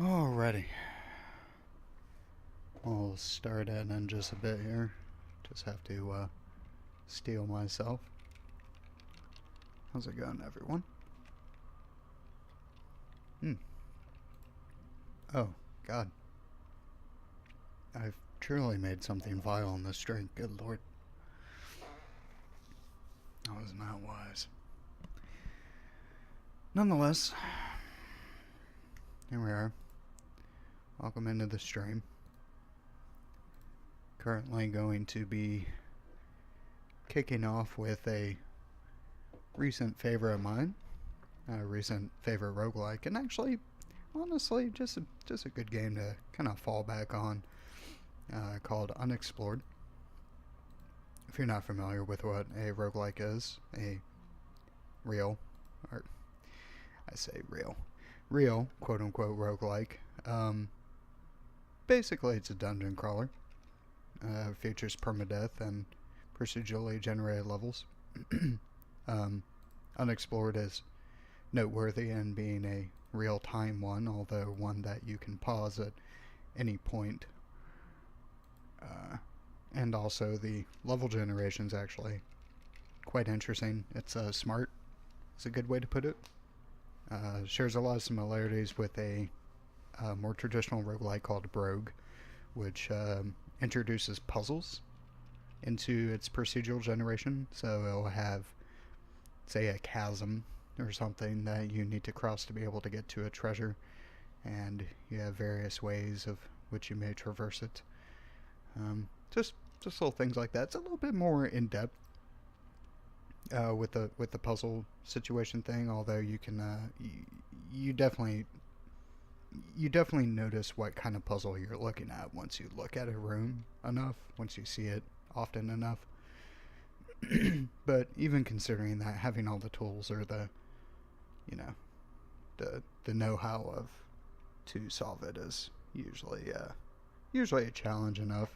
Alrighty. I'll start it in just a bit here. Just have to steel myself. How's it going, everyone? Oh, God. I've truly made something vile in this drink. Good lord. That was not wise. Nonetheless, here we are. Welcome into the stream. Currently going to be kicking off with a recent favorite of mine. A recent favorite roguelike. And actually, honestly, just a good game to kind of fall back on. Called Unexplored. If you're not familiar with what a roguelike is, a real, or I say real quote-unquote roguelike. Basically, it's a dungeon crawler. Features permadeath and procedurally generated levels. Unexplored is noteworthy in being a real-time one, although one that you can pause at any point. And also the level generation is actually quite interesting. It's smart. It's a good way to put it. Shares a lot of similarities with a more traditional roguelike called Rogue, which introduces puzzles into its procedural generation. So it'll have, say, a chasm or something that you need to cross to be able to get to a treasure, and you have various ways of which you may traverse it. Just little things like that. It's a little bit more in depth with the puzzle situation thing. Although you can you definitely notice what kind of puzzle you're looking at once you look at a room enough. Once you see it often enough. But even considering that, having all the tools or the know-how of to solve it is usually a challenge enough.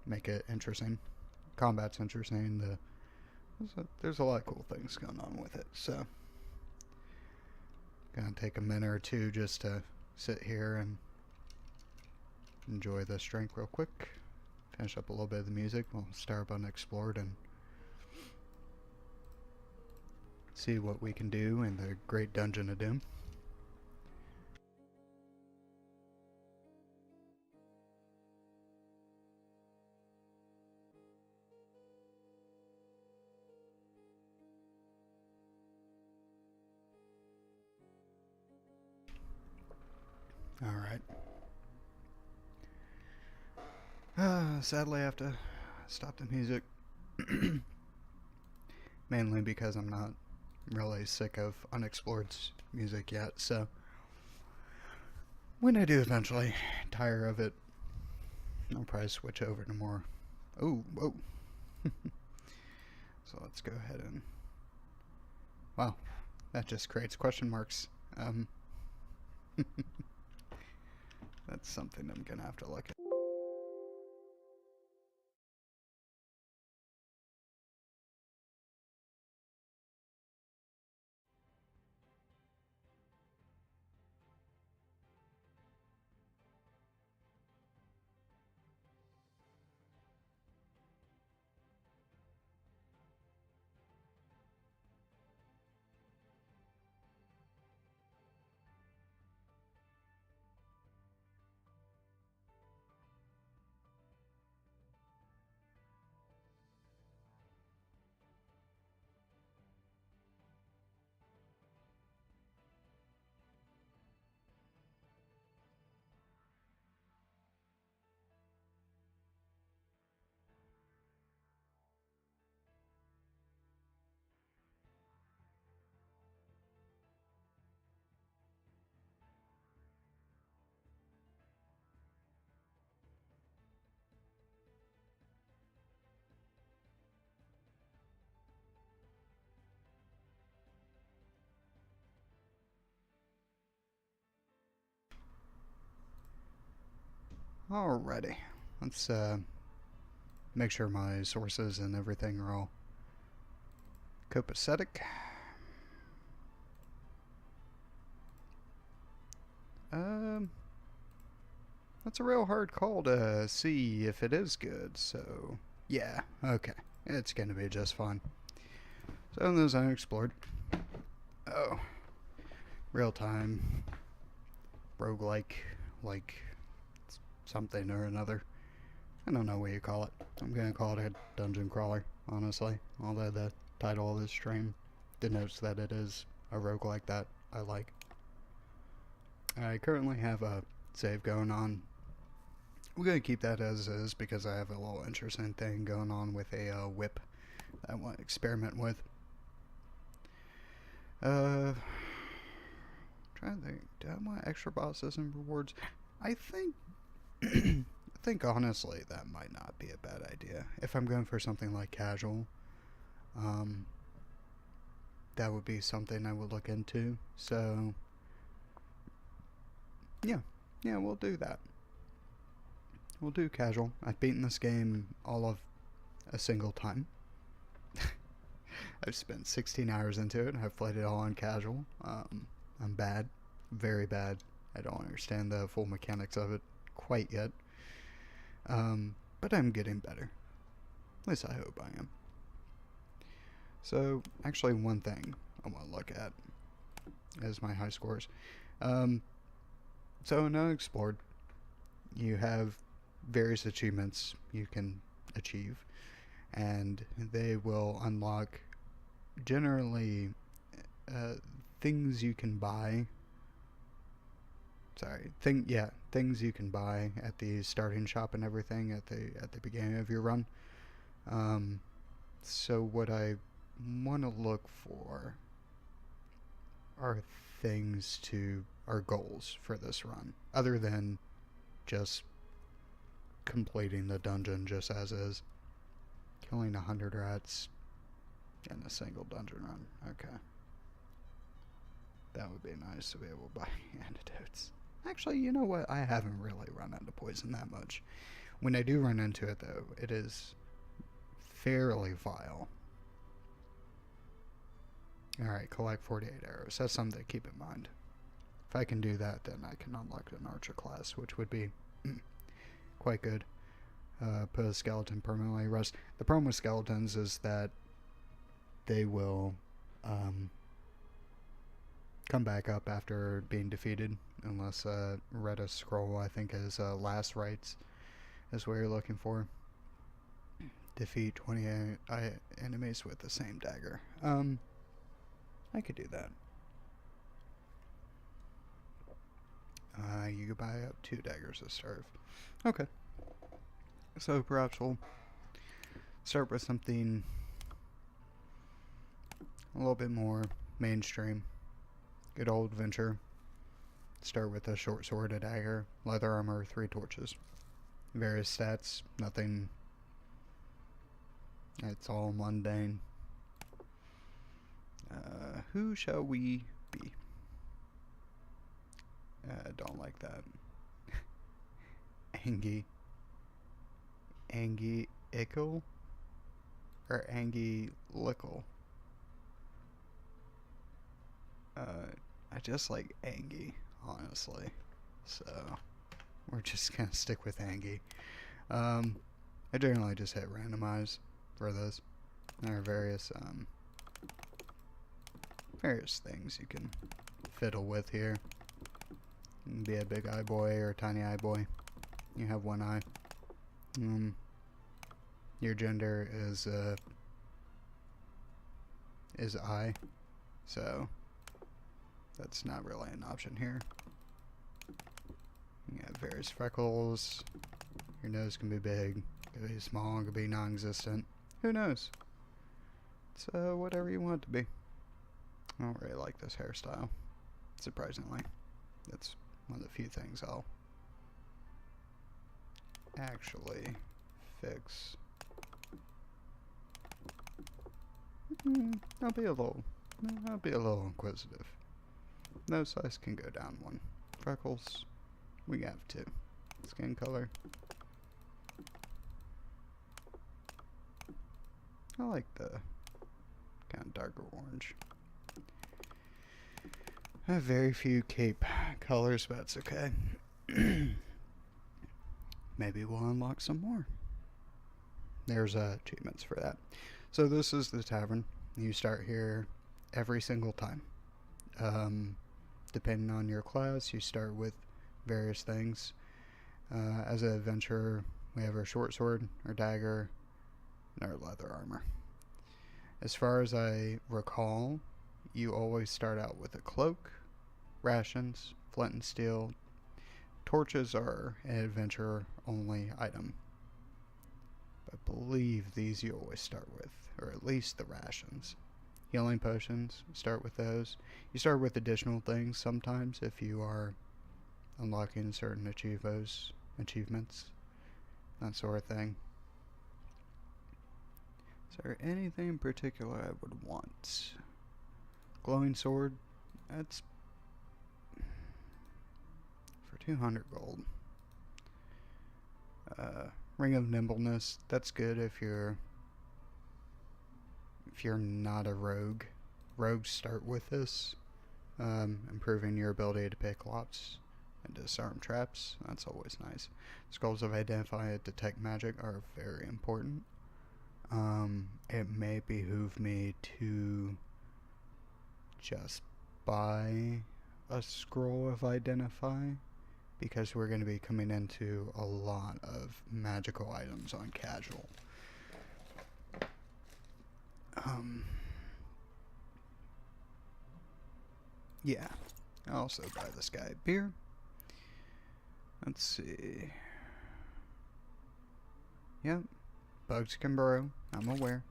Make it interesting. Combat's interesting. There's a lot of cool things going on with it. So, gonna take a minute or two just to sit here and enjoy this drink real quick. Finish up a little bit of the music. We'll start up Unexplored and see what we can do in the Great Dungeon of Doom. Alright. Sadly, I have to stop the music. Mainly because I'm not really sick of Unexplored's music yet, so when I do eventually tire of it, I'll probably switch over to more. Oh, whoa. So let's go ahead and. Wow, that just creates question marks. That's something I'm gonna have to look at. Alrighty, let's make sure my sources and everything are all copacetic. That's a real hard call to see if it is good, so yeah, okay. It's gonna be just fine. So there's Unexplored. Oh. Real time. Roguelike. Like something or another. I don't know what you call it. I'm gonna call it a dungeon crawler, honestly. Although the title of this stream denotes that it is a roguelike that I like. I currently have a save going on. We're going to keep that as is because I have a little interesting thing going on with a whip that I want to experiment with. Trying to think, do I want extra bosses and rewards? I think I think honestly that might not be a bad idea. If I'm going for something like casual, that would be something I would look into. So yeah, we'll do that. We'll do casual. I've beaten this game all of a single time. I've spent 16 hours into it. I've played it all on casual. I'm bad. Very bad. I don't understand the full mechanics of it quite yet. But I'm getting better. At least I hope I am. So, actually one thing I want to look at is my high scores. So in Unexplored, you have various achievements you can achieve, and they will unlock generally things you can buy. Things you can buy at the starting shop and everything at the beginning of your run. So what I want to look for are goals for this run, other than just completing the dungeon just as is. Killing 100 rats in a single dungeon run. Okay. That would be nice to be able to buy antidotes. Actually, you know what? I haven't really run into poison that much. When I do run into it, though, it is fairly vile. Alright, collect 48 arrows. That's something to keep in mind. If I can do that, then I can unlock an archer class, which would be quite good. Put a skeleton permanently rest. The problem with skeletons is that they will come back up after being defeated, unless read a scroll, I think is last rites is what you're looking for. Defeat 20 enemies with the same dagger. I could do that. You could buy up 2 daggers to start. Okay. So perhaps we'll start with something a little bit more mainstream. Good old adventure. Start with a short sword, a dagger, leather armor, 3 torches. Various stats, nothing. It's all mundane. Who shall we be? I don't like that. Angie Ickle? Or Angie Lickle? I just like Angie, honestly. So, we're just gonna stick with Angie. I generally just hit randomize for this. There are various things you can fiddle with here. You can be a big eye boy or a tiny eye boy. You have 1 eye. Your gender is I, so that's not really an option here. You have various freckles. Your nose can be big, could be small, could be non-existent. Who knows? It's whatever you want it to be. I don't really like this hairstyle, surprisingly. That's one of the few things I'll actually fix. I'll be a little inquisitive. Nose size can go down 1. Freckles, we have 2. Skin color, I like the kind of darker orange. I have very few cape colors, but it's okay. maybe we'll unlock some more. There's achievements for that. So this is the tavern. You start here every single time. Depending on your class, you start with various things. As an adventurer, we have our short sword, our dagger, and our leather armor. As far as I recall, you always start out with a cloak, rations, flint and steel. Torches are an adventurer only item. I believe these you always start with, or at least the rations. Healing potions, start with those. You start with additional things sometimes if you are unlocking certain achievements, that sort of thing. Is there anything in particular I would want? Glowing sword, that's for 200 gold. Ring of nimbleness, that's good if you're not a rogue. Rogues start with this, improving your ability to pick locks and disarm traps. That's always nice. Scrolls of Identify and Detect Magic are very important. It may behoove me to just buy a Scroll of Identify, because we're going to be coming into a lot of magical items on casual. Yeah, I'll also buy this guy a beer. Let's see. Yep, bugs can burrow, I'm aware.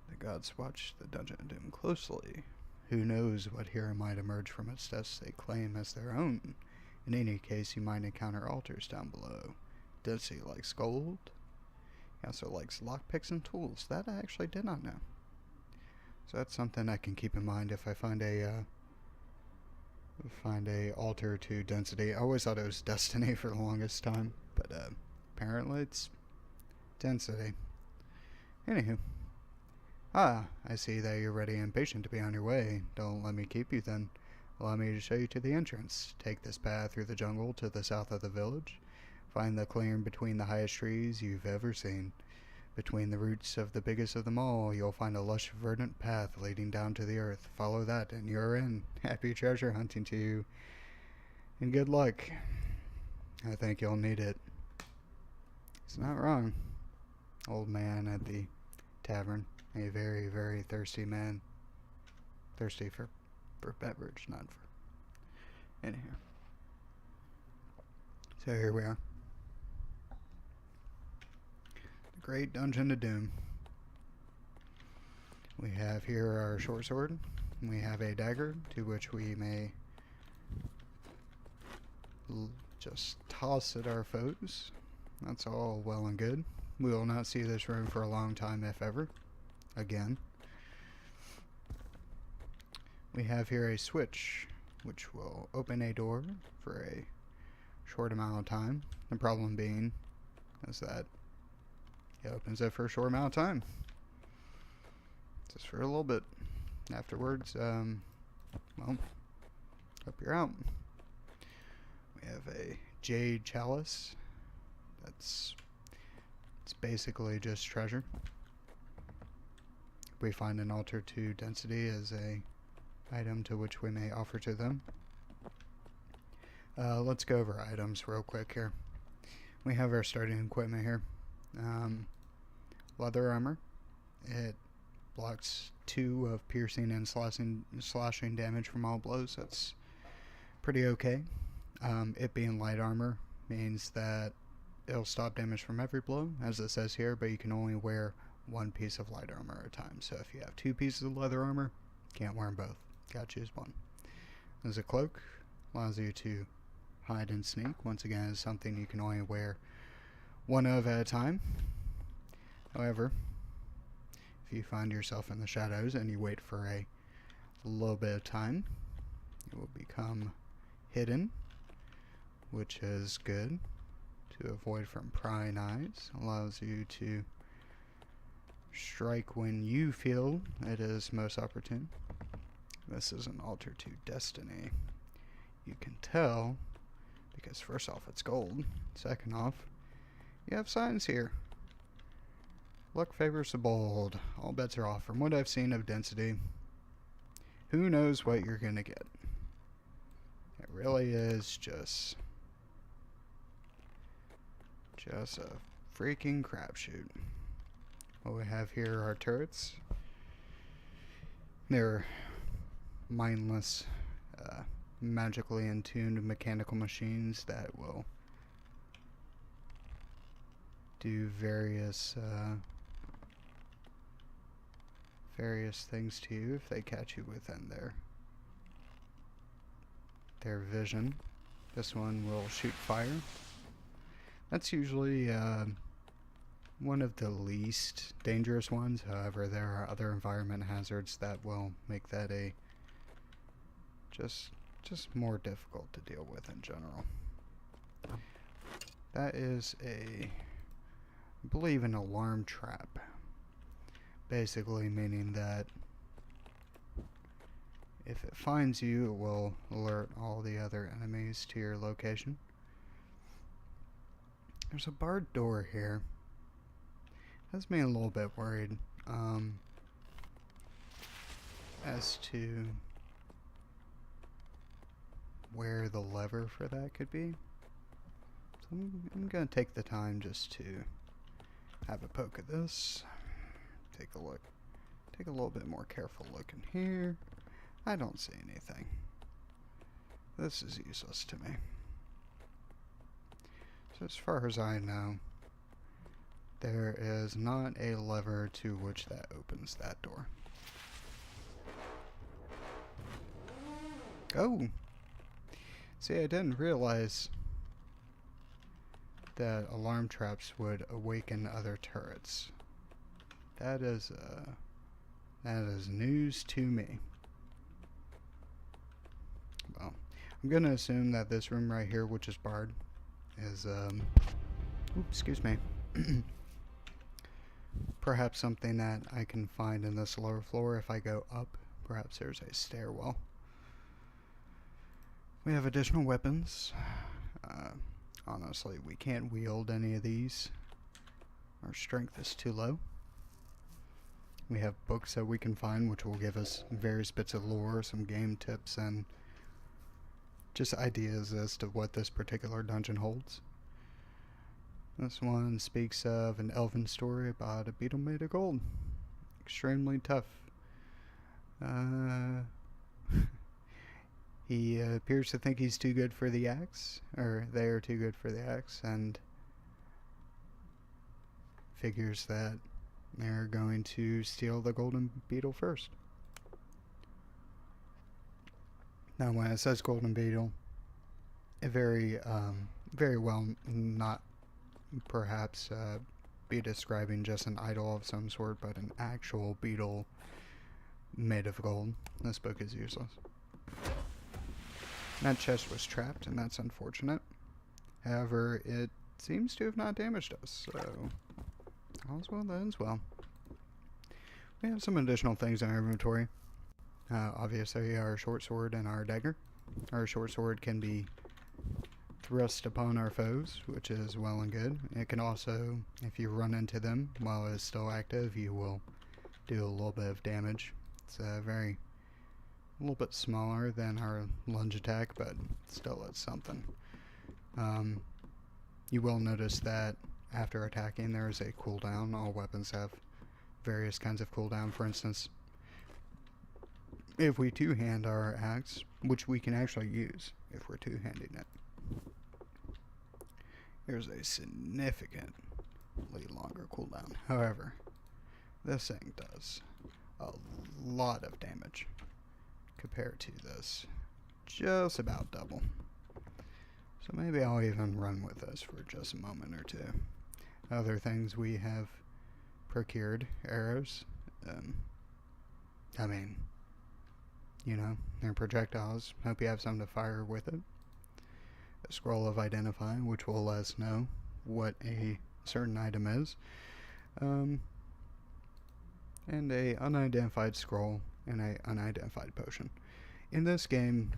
The gods watch the Dungeon of Doom closely. Who knows what hero might emerge from its depths they claim as their own. In any case, you might encounter altars down below. Does he likes gold? He also likes lockpicks and tools. That I actually did not know. So that's something I can keep in mind if I find a altar to density. I always thought it was destiny for the longest time, but apparently it's density. Anywho. Ah, I see that you're ready and patient to be on your way. Don't let me keep you then. Allow me to show you to the entrance. Take this path through the jungle to the south of the village. Find the clearing between the highest trees you've ever seen. Between the roots of the biggest of them all, you'll find a lush, verdant path leading down to the earth. Follow that, and you're in. Happy treasure hunting to you. And good luck. I think you'll need it. He's not wrong. Old man at the tavern. A very, very thirsty man. Thirsty for beverage, not for... Anyhow. So here we are. The Great Dungeon of Doom. We have here our short sword. We have a dagger, to which we may just toss at our foes. That's all well and good. We will not see this room for a long time, if ever. Again. We have here a switch, which will open a door for a short amount of time. The problem being is that it opens it for a short amount of time. Just for a little bit. Afterwards, well, hope you're out. We have a jade chalice. It's basically just treasure. We find an altar to density as a item to which we may offer to them. Let's go over items real quick here. We have our starting equipment here. Leather armor. It blocks 2 of piercing and slashing damage from all blows. That's pretty okay. It being light armor means that it'll stop damage from every blow, as it says here, but you can only wear 1 piece of light armor at a time. So if you have 2 pieces of leather armor, can't wear them both. Gotta choose one. There's a cloak. Allows you to hide and sneak. Once again, it's something you can only wear 1 of at a time. However, if you find yourself in the shadows and you wait for a little bit of time, you will become hidden, which is good to avoid from prying eyes. Allows you to strike when you feel it is most opportune. This is an altar to destiny. You can tell Because first off, it's gold. Second off, you have signs here. Luck favors the bold. All bets are off. From what I've seen of density, who knows what you're gonna get. It really is just a freaking crapshoot. What we have here are turrets. They're mindless, magically attuned mechanical machines that will do various things to you if they catch you within their vision. This one will shoot fire. That's usually one of the least dangerous ones. However, there are other environment hazards that will make that a just more difficult to deal with in general. That is I believe, an alarm trap. Basically meaning that if it finds you, it will alert all the other enemies to your location. There's a barred door here. Has me a little bit worried as to where the lever for that could be. So I'm going to take the time just to have a poke at this. Take a look. Take a little bit more careful look in here. I don't see anything. This is useless to me. So as far as I know, there is not a lever to which that opens that door. Oh! See, I didn't realize that alarm traps would awaken other turrets. That is news to me. Well, I'm gonna assume that this room right here, which is barred, is oops, excuse me. Perhaps something that I can find in this lower floor if I go up. Perhaps there's a stairwell. We have additional weapons. Honestly, we can't wield any of these. Our strength is too low. We have books that we can find which will give us various bits of lore, some game tips, and just ideas as to what this particular dungeon holds. This one speaks of an elven story about a beetle made of gold. Extremely tough. He appears to think he's too good for the axe, or they are too good for the axe, and figures that they're going to steal the golden beetle first. Now, when it says golden beetle, it very well not perhaps be describing just an idol of some sort, but an actual beetle made of gold. This book is useless. That chest was trapped, and that's unfortunate. However, it seems to have not damaged us, so all's well that ends well. We have some additional things in our inventory. Obviously, our short sword and our dagger. Our short sword can be thrust upon our foes, which is well and good. It can also, if you run into them while it's still active, you will do a little bit of damage. It's a little bit smaller than our lunge attack, but still it's something. You will notice that after attacking there is a cooldown. All weapons have various kinds of cooldown. For instance, if we two-hand our axe, which we can actually use if we're two-handing it, there's a significantly longer cooldown. However, this thing does a lot of damage compared to this. Just about double. So maybe I'll even run with this for just a moment or two. Other things we have procured: arrows. I mean, you know, they're projectiles. Hope you have something to fire with it. A scroll of identifying, which will let us know what a certain item is. And a unidentified scroll and a unidentified potion. In this game,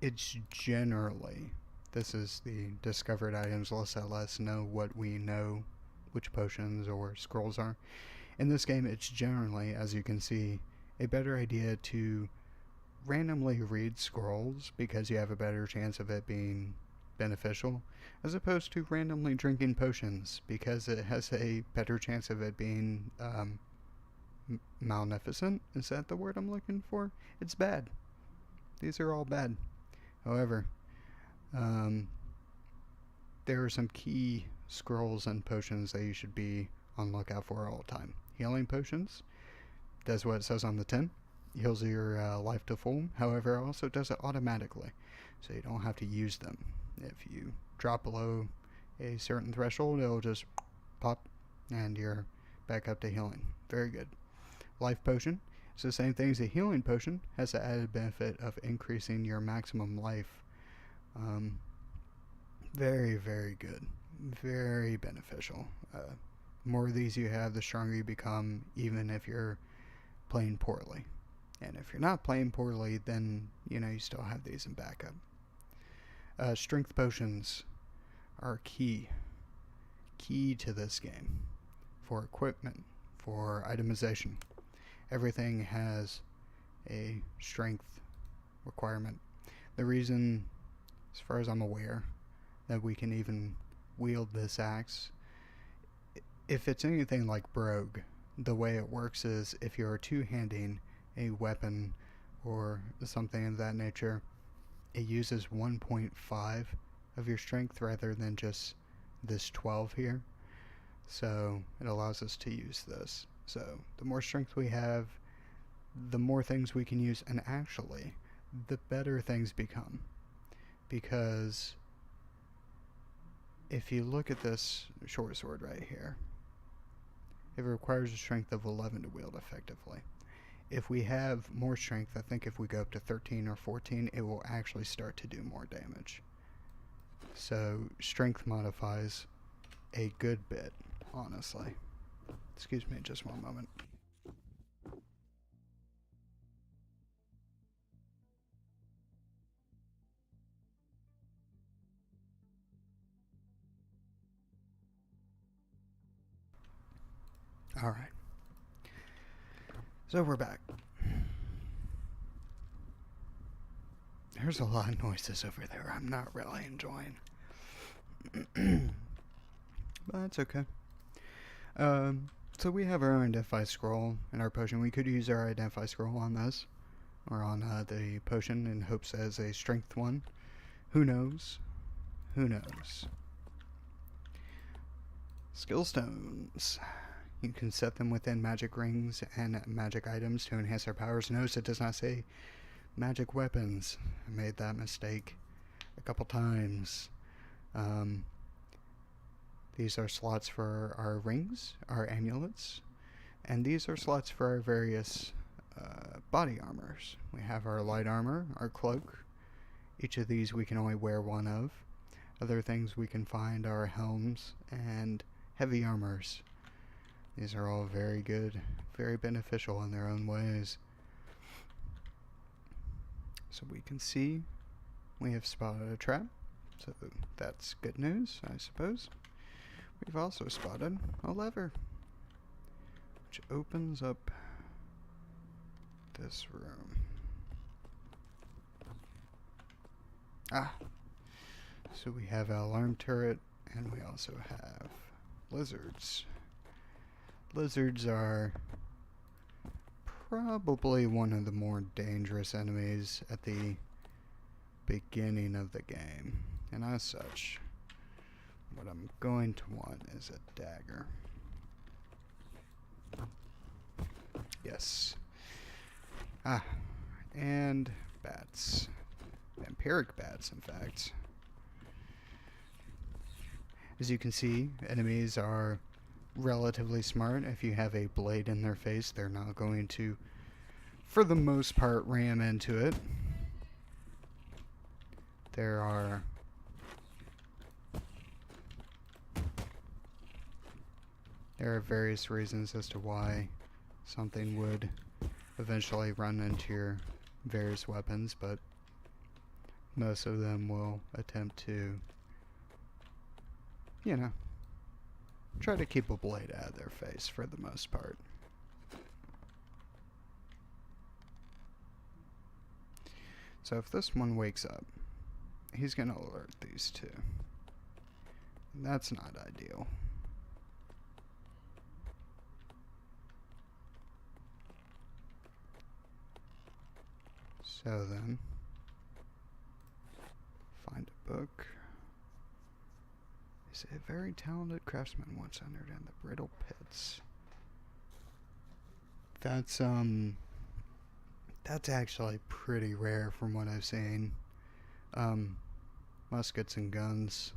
it's generally, this is the discovered items list that lets us know what we know, which potions or scrolls are. In this game, it's generally, as you can see, a better idea to randomly read scrolls because you have a better chance of it being beneficial, as opposed to randomly drinking potions because it has a better chance of it being maleficent. Is that the word I'm looking for? It's bad. These are all bad. However, there are some key scrolls and potions that you should be on lookout for all the time. Healing potions, does what it says on the tin, heals your life to full. However, it also does it automatically, so you don't have to use them. If you drop below a certain threshold, it'll just pop and you're back up to healing. Very good. Life potion, it's the same thing as a healing potion, has the added benefit of increasing your maximum life. Very, very good. Very beneficial. The more of these you have, the stronger you become, even if you're playing poorly. And if you're not playing poorly, then, you still have these in backup. Strength potions are key to this game for equipment, for itemization. Everything has a strength requirement. The reason, as far as I'm aware, that we can even wield this axe, if it's anything like Rogue, the way it works is if you're two-handing a weapon or something of that nature, it uses 1.5 of your strength rather than just this 12 here. So it allows us to use this. So the more strength we have, the more things we can use, and actually the better things become. Because if you look at this short sword right here, it requires a strength of 11 to wield effectively. If we have more strength, I think if we go up to 13 or 14, it will actually start to do more damage. So strength modifies a good bit, honestly. Excuse me just one moment. Alright. So we're back. There's a lot of noises over there I'm not really enjoying. But that's okay. So we have our identify scroll and our potion. We could use our identify scroll on this, or on the potion in hopes as a strength one. Who knows? Who knows? Skill stones. You can set them within magic rings and magic items to enhance their powers. Notice it does not say magic weapons. I made that mistake a couple times. These are slots for our rings, our amulets, and these are slots for our various body armors. We have our light armor, our cloak. Each of these we can only wear one of. Other things we can find are helms and heavy armors. These are all very good, very beneficial in their own ways. So we can see we have spotted a trap, so that's good news, I suppose. We've also spotted a lever, which opens up this room. So we have an alarm turret, and we also have lizards. Lizards are probably one of the more dangerous enemies at the beginning of the game, and as such, what I'm going to want is a dagger. Yes. And bats. Vampiric bats, in fact. As you can see, enemies are relatively smart. If you have a blade in their face, they're not going to, for the most part, ram into it. There are various reasons as to why something would eventually run into your various weapons, but most of them will attempt to, you know, try to keep a blade out of their face for the most part. So if this one wakes up, he's going to alert these two. And that's not ideal. So then, find a book. Is a very talented craftsman once entered in the brittle pits. That's actually pretty rare from what I've seen. Muskets and guns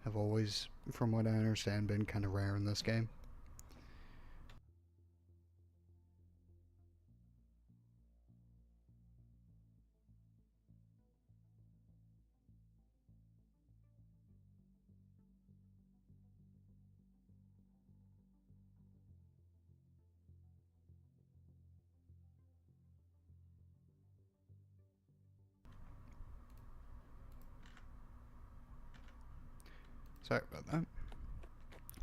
have always, from what I understand, been kind of rare in this game. Sorry about that.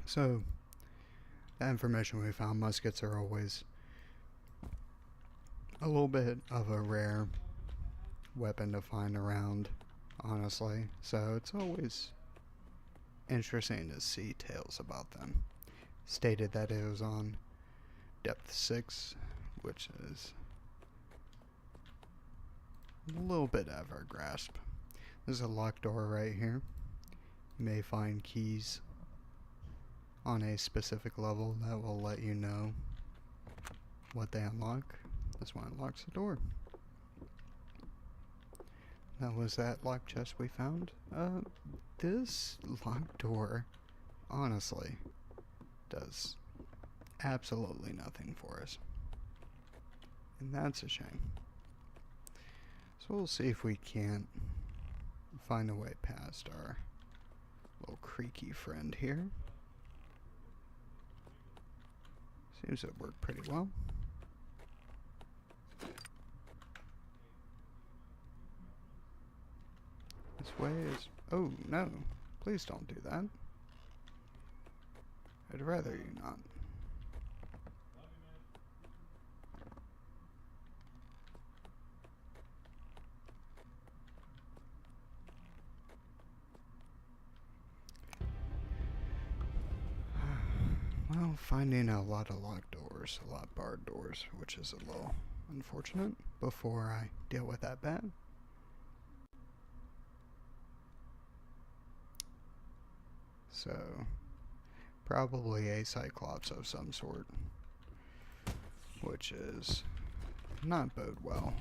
So, the information we found, muskets are always a little bit of a rare weapon to find around, honestly. So it's always interesting to see tales about them. Stated that it was on depth 6, which is a little bit out of our grasp. There's a locked door right here. You may find keys on a specific level that will let you know what they unlock. This one unlocks the door. That was that locked chest we found. This locked door, honestly, does absolutely nothing for us. And that's a shame. So we'll see if we can't find a way past our little creaky friend here. Seems to work pretty well. This way is... Oh, no. Please don't do that. I'd rather you not. Well, finding a lot of locked doors, a lot of barred doors, which is a little unfortunate before I deal with that bad. So, probably a Cyclops of some sort, which is not bode well.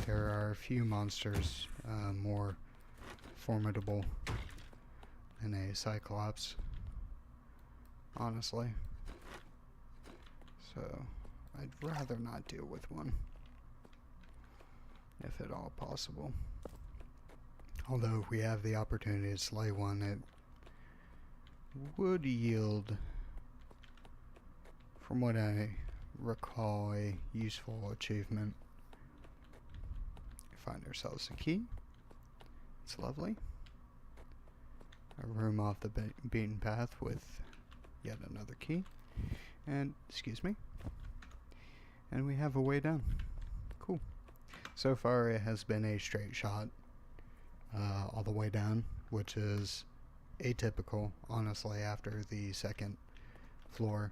There are a few monsters more formidable than a Cyclops, honestly. So, I'd rather not deal with one, if at all possible. Although if we have the opportunity to slay one, it would yield, from what I recall, a useful achievement. We find ourselves a key. It's lovely. A room off the beaten path with yet another key. And, excuse me. And we have a way down. Cool. So far it has been a straight shot all the way down, which is atypical, honestly, after the second floor.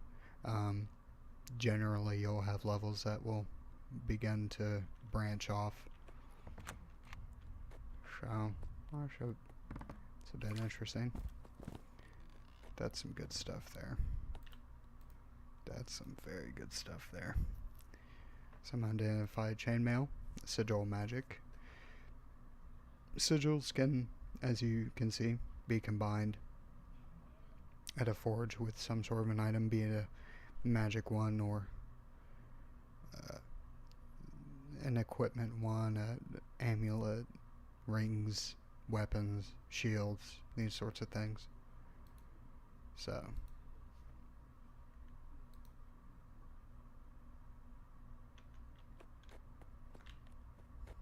Generally you'll have levels that will begin to branch off. So, it's a bit interesting. That's some good stuff there. That's some very good stuff there. Some unidentified chainmail, sigil magic. Sigils can, as you can see, be combined at a forge with some sort of an item, be it a magic one or an equipment one, an amulet, rings, weapons, shields, these sorts of things. So,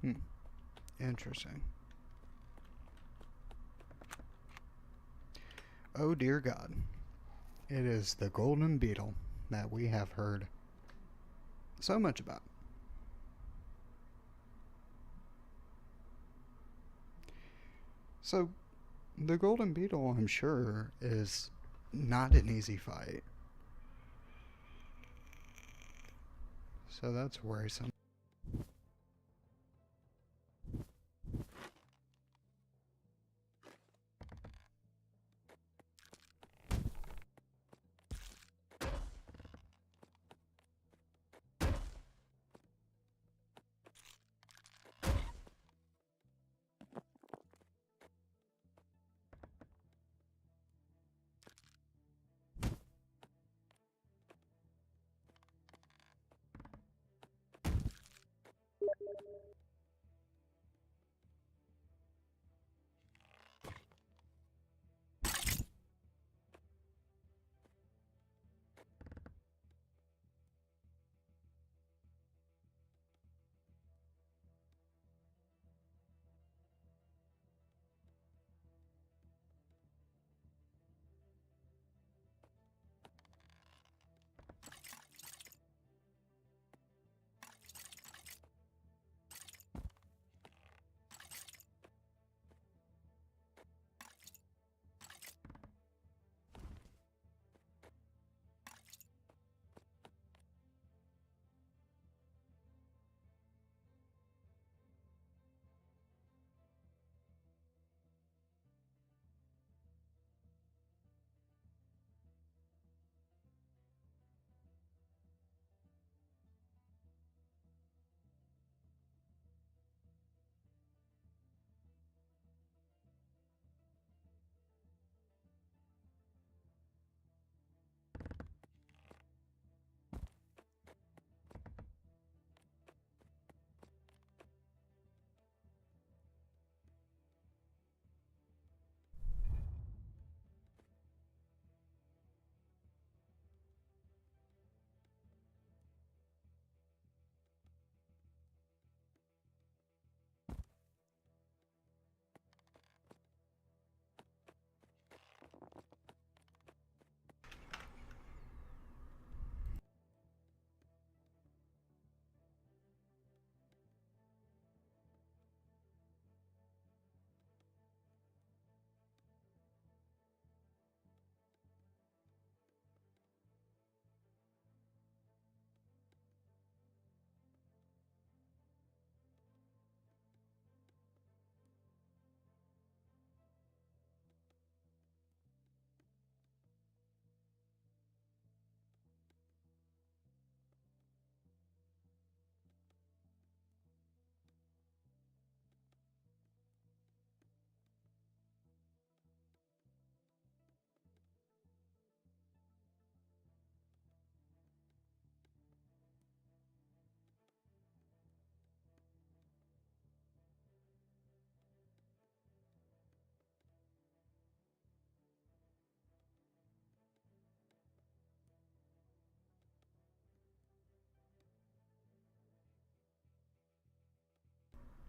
Hmm. Interesting. Oh dear God. It is the golden beetle that we have heard so much about. So, the golden beetle, I'm sure, is not an easy fight. So that's worrisome.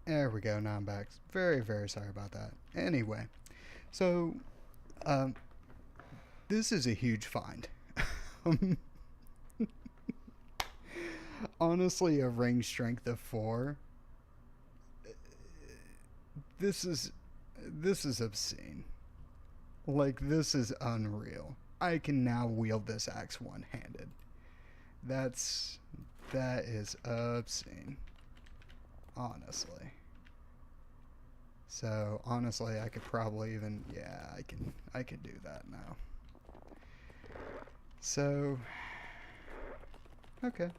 There we go, now I'm back. Very, very sorry about that. Anyway, so, um, this is a huge find. Honestly, a ring strength of 4. This is this is obscene. Like, this is unreal. I can now wield this axe one-handed. That is obscene. Honestly. So honestly, I could probably even, yeah, I can do that now. So, okay,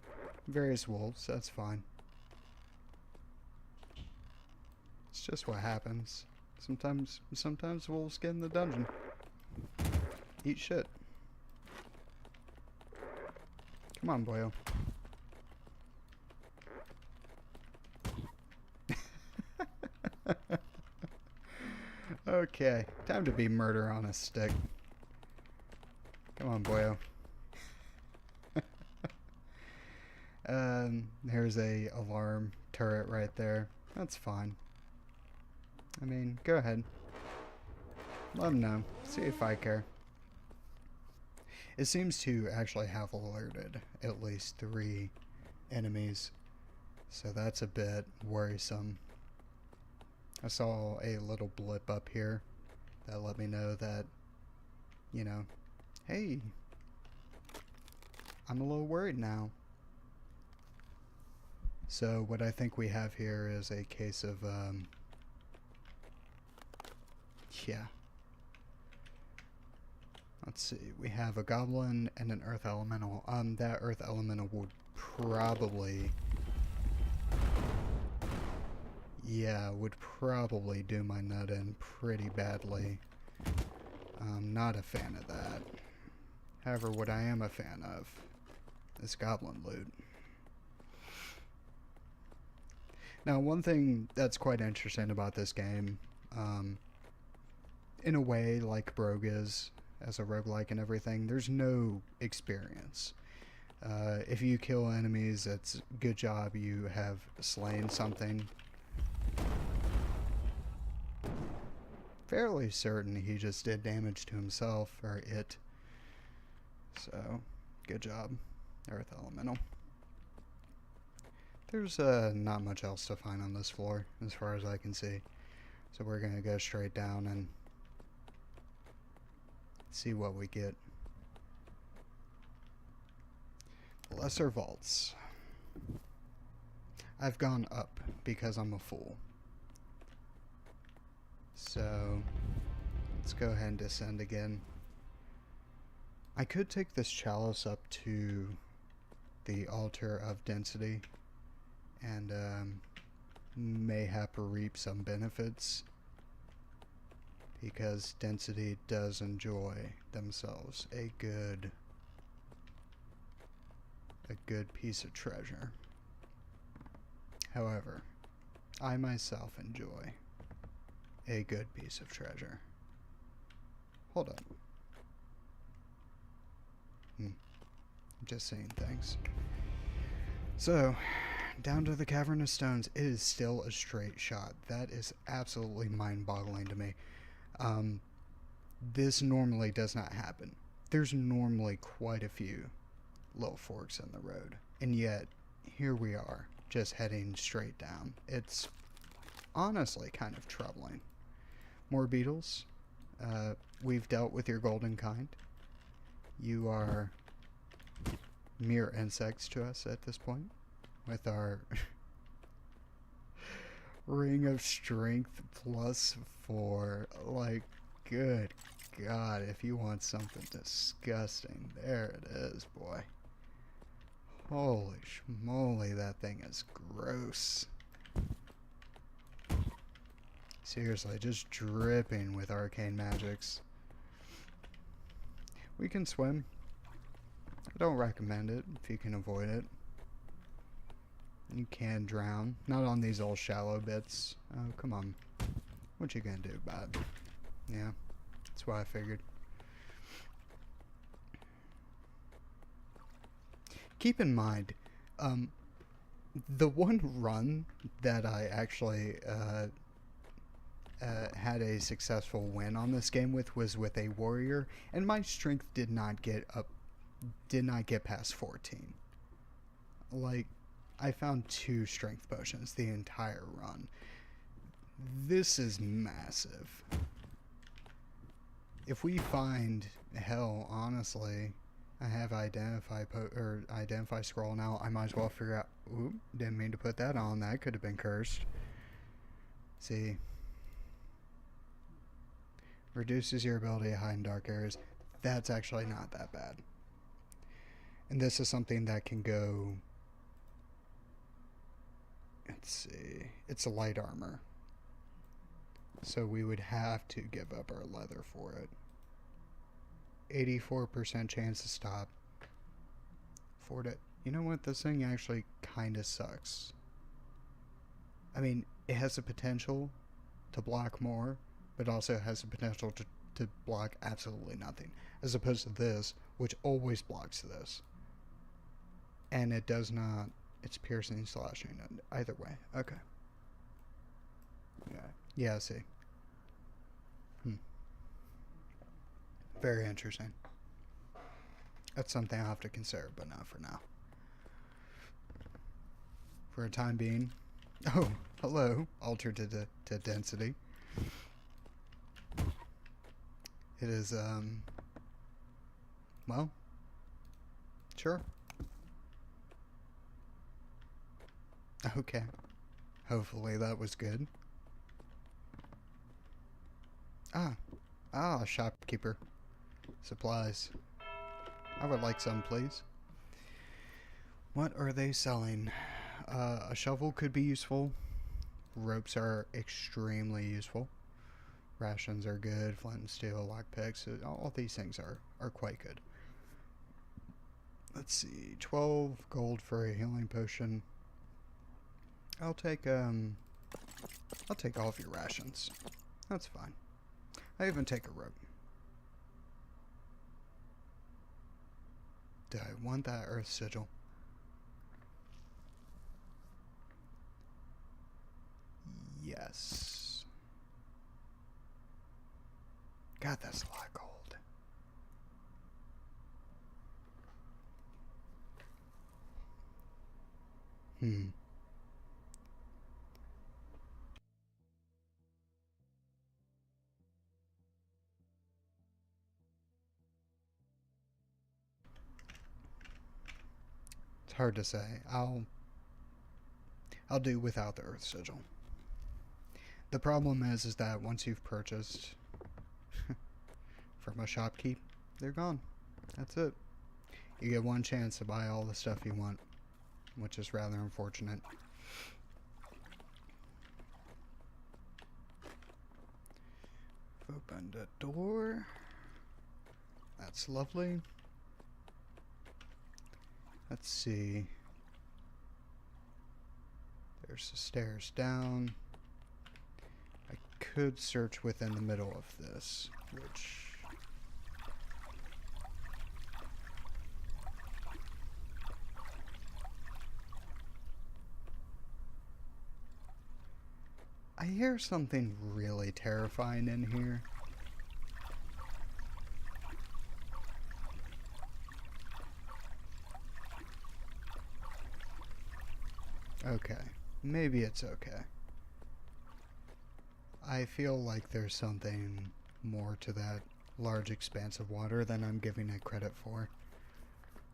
various wolves, that's fine. It's just what happens. Sometimes wolves get in the dungeon. Eat shit. Come on, boyo. Okay, time to be murder on a stick. Come on, boyo. There's a alarm turret right there. That's fine. I mean, go ahead. Let them know. See if I care. It seems to actually have alerted at least 3 enemies, so that's a bit worrisome. I saw a little blip up here that let me know that, you know, hey, I'm a little worried now. So what I think we have here is a case of, yeah. Let's see, we have a goblin and an earth elemental. That earth elemental would probably, yeah, would probably do my nut in pretty badly. I'm not a fan of that. However, what I am a fan of is goblin loot. Now, one thing that's quite interesting about this game, in a way, like Rogue is, as a roguelike and everything, there's no experience. If you kill enemies, it's good job you have slain something. Fairly certain he just did damage to himself, or it. So, good job, Earth Elemental. There's not much else to find on this floor, as far as I can see. So we're going to go straight down and see what we get. Lesser vaults. I've gone up because I'm a fool. So let's go ahead and descend again. I could take this chalice up to the altar of density and mayhap reap some benefits, because density does enjoy themselves a good piece of treasure. However, I myself enjoy a good piece of treasure. Hold up. Just saying things. So, down to the Cavern of Stones. It is still a straight shot. That is absolutely mind-boggling to me. This normally does not happen. There's normally quite a few little forks in the road, and yet here we are, just heading straight down. It's honestly kind of troubling. More beetles. We've dealt with your golden kind. You are mere insects to us at this point, with our ring of strength +4. Like, good God, if you want something disgusting, there it is, boy. Holy schmoly, that thing is gross. Seriously, just dripping with arcane magics. We can swim. I don't recommend it if you can avoid it. You can drown. Not on these old shallow bits. Oh, come on. What you gonna do about it? Yeah, that's what I figured. Keep in mind, the one run that I actually had a successful win on this game was with a warrior, and my strength did not get past 14. Like, I found 2 strength potions the entire run. This is massive. If we find, hell, honestly, I have identify scroll now. I might as well figure out. Oop, didn't mean to put that on. That could have been cursed. See, reduces your ability to hide in dark areas. That's actually not that bad. And this is something that can go. Let's see. It's a light armor, so we would have to give up our leather for it. 84% chance to stop. For it. You know what? This thing actually kind of sucks. I mean, it has the potential to block more, but also has the potential to block absolutely nothing. As opposed to this, which always blocks this. And it does not. It's piercing, slashing, either way. Okay. Yeah, I see. Very interesting. That's something I'll have to consider, but not for now. For a time being. Oh, hello. Alter to density. It is, well, sure. Okay. Hopefully that was good. Shopkeeper. Supplies. I would like some, please. What are they selling? A shovel could be useful. Ropes are extremely useful. Rations are good. Flint and steel, lockpicks. All these things are quite good. Let's see. 12 gold for a healing potion. I'll take all of your rations. That's fine. I even take a rope. Do I want that earth sigil? Yes. God, that's a lot of gold. It's hard to say. I'll do without the earth sigil. The problem is that once you've purchased from a shopkeep, they're gone. That's it. You get one chance to buy all the stuff you want, which is rather unfortunate. Open the door. That's lovely. Let's see. There's the stairs down. I could search within the middle of this, which... I hear something really terrifying in here. Okay, maybe it's okay. I feel like there's something more to that large expanse of water than I'm giving it credit for.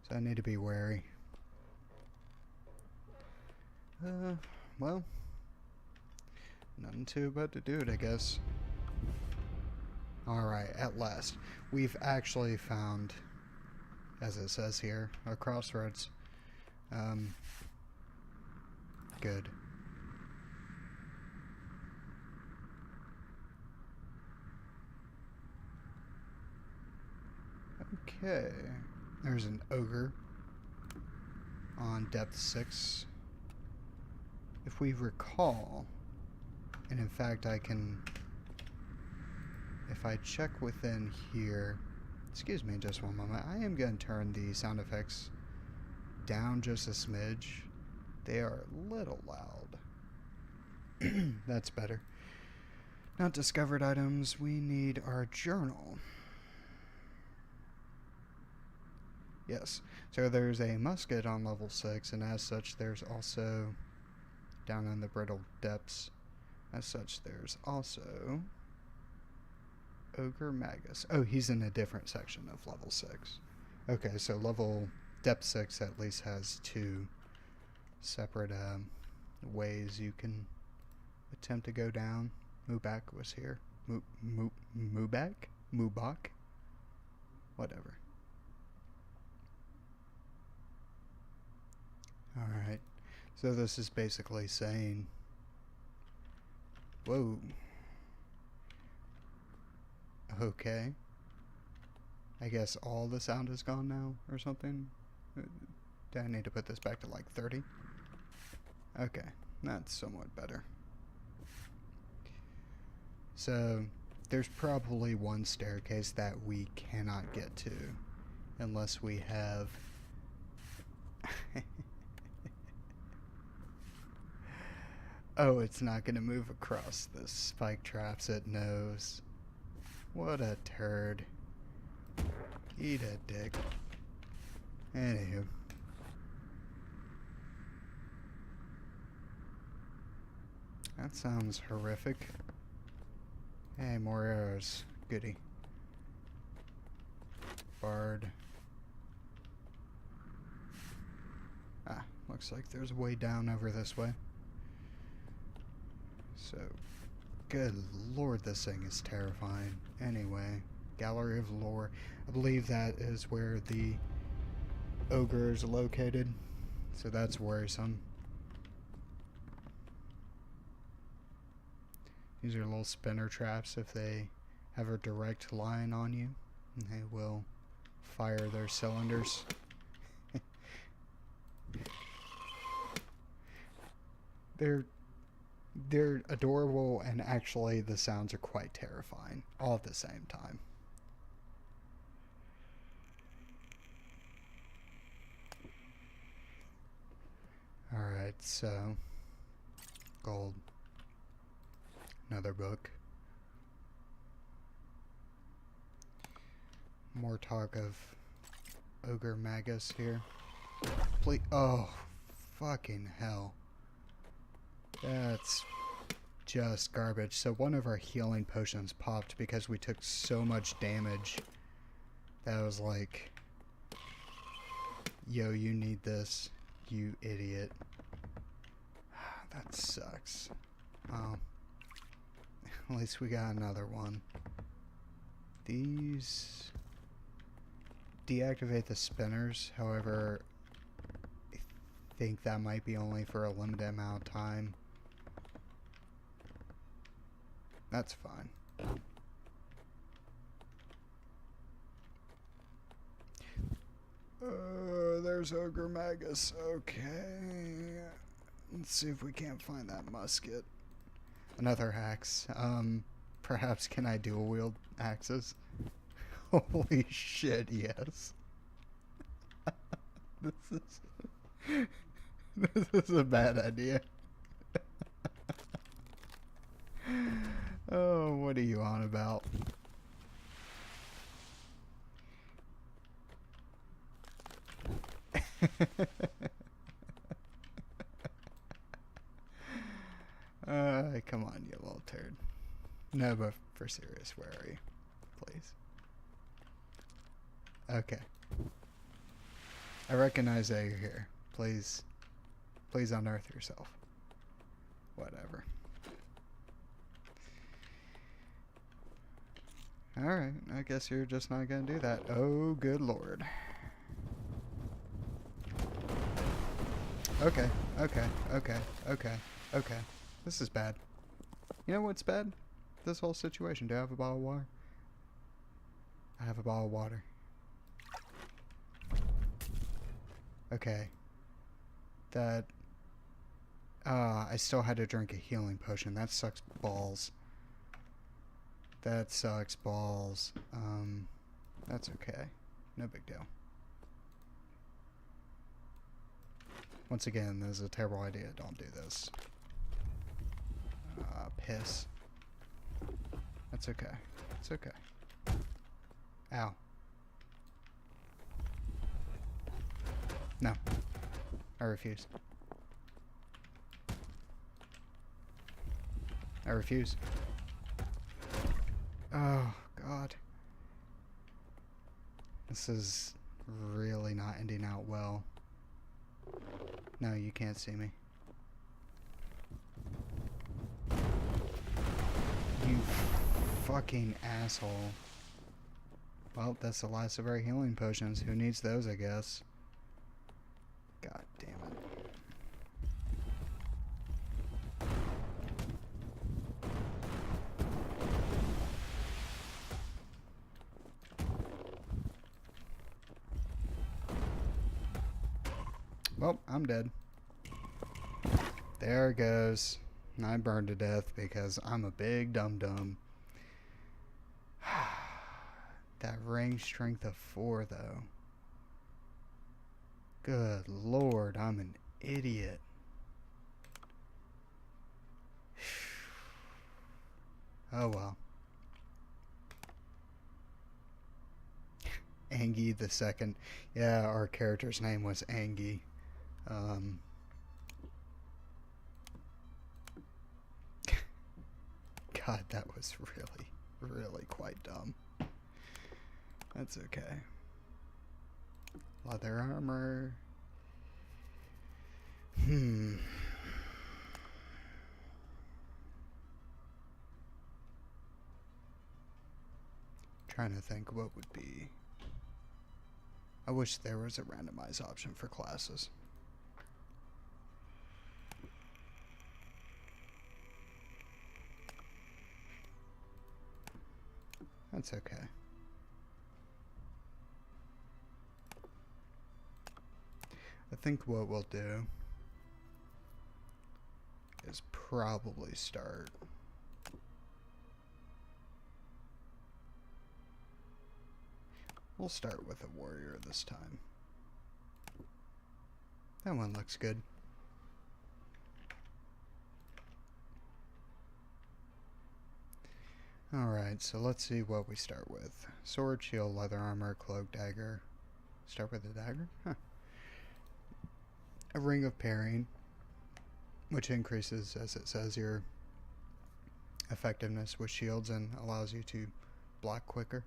So I need to be wary. Well, nothing to but to do it, I guess. Alright, at last. We've actually found, as it says here, a crossroads. Good. Okay. There's an ogre on depth 6. If we recall, and in fact I can, if I check within here, excuse me just one moment, I am going to turn the sound effects down just a smidge. They are a little loud. That's better. Not discovered items. We need our journal. Yes. So there's a musket on level 6, and as such there's also, down in the brittle depths, as such there's also Ogre Magus. Oh, he's in a different section of level 6. Okay, so level depth 6 at least has 2 separate ways you can attempt to go down. Mubak was here. Mubak? Mubak? Whatever. Alright. So this is basically saying... Whoa. Okay. I guess all the sound is gone now, or something? Do I need to put this back to like 30? Okay, that's somewhat better. So, there's probably one staircase that we cannot get to unless we have... Oh, it's not gonna move across the spike traps it knows. What a turd. Eat a dick. Anywho. That sounds horrific. Hey, more arrows. Goody. Bard. Ah, looks like there's a way down over this way. So, good lord, this thing is terrifying. Anyway, Gallery of Lore. I believe that is where the ogre is located. So that's worrisome. These are little spinner traps. If they have a direct line on you, they will fire their cylinders. They're adorable, and actually the sounds are quite terrifying all at the same time. Alright, so gold. Another book. More talk of Ogre Magus here. Please. Oh, fucking hell. That's just garbage. So one of our healing potions popped because we took so much damage. That was like, yo, you need this, you idiot. That sucks. At least we got another one. These deactivate the spinners. However, I think that might be only for a limited amount of time. That's fine. There's Ogre Magus. Okay. Let's see if we can't find that musket. Another axe. Perhaps can I dual wield axes? Holy shit, yes. This is a bad idea. Oh, what are you on about? Come on, you little turd. No, but for serious, where are you? Please. Okay. I recognize that you're here. Please unearth yourself. Whatever. Alright, I guess you're just not gonna do that. Oh, good lord. Okay. This is bad. You know what's bad? This whole situation. Do I have a bottle of water? I have a bottle of water. Okay. That... I still had to drink a healing potion. That sucks balls. That sucks balls. That's okay. No big deal. Once again, this is a terrible idea. Don't do this. Piss. That's okay. It's okay. Ow. No. I refuse. I refuse. Oh, God. This is really not ending out well. No, you can't see me. You fucking asshole. Well, that's the last of our healing potions. Who needs those, I guess? God damn it. Well, I'm dead. There it goes. And I burned to death because I'm a big dum-dum. That range strength of 4, though. Good lord, I'm an idiot. Oh well. Angie the second. Yeah, our character's name was Angie. God, that was really, really quite dumb. That's okay. Leather armor. Trying to think what would be. I wish there was a randomized option for classes. That's okay. I think what we'll do is probably start. We'll start with a warrior this time. That one looks good. Alright, so let's see what we start with. Sword, shield, leather armor, cloak, dagger. Start with a dagger? Huh. A ring of parrying, which increases, as it says, your effectiveness with shields and allows you to block quicker.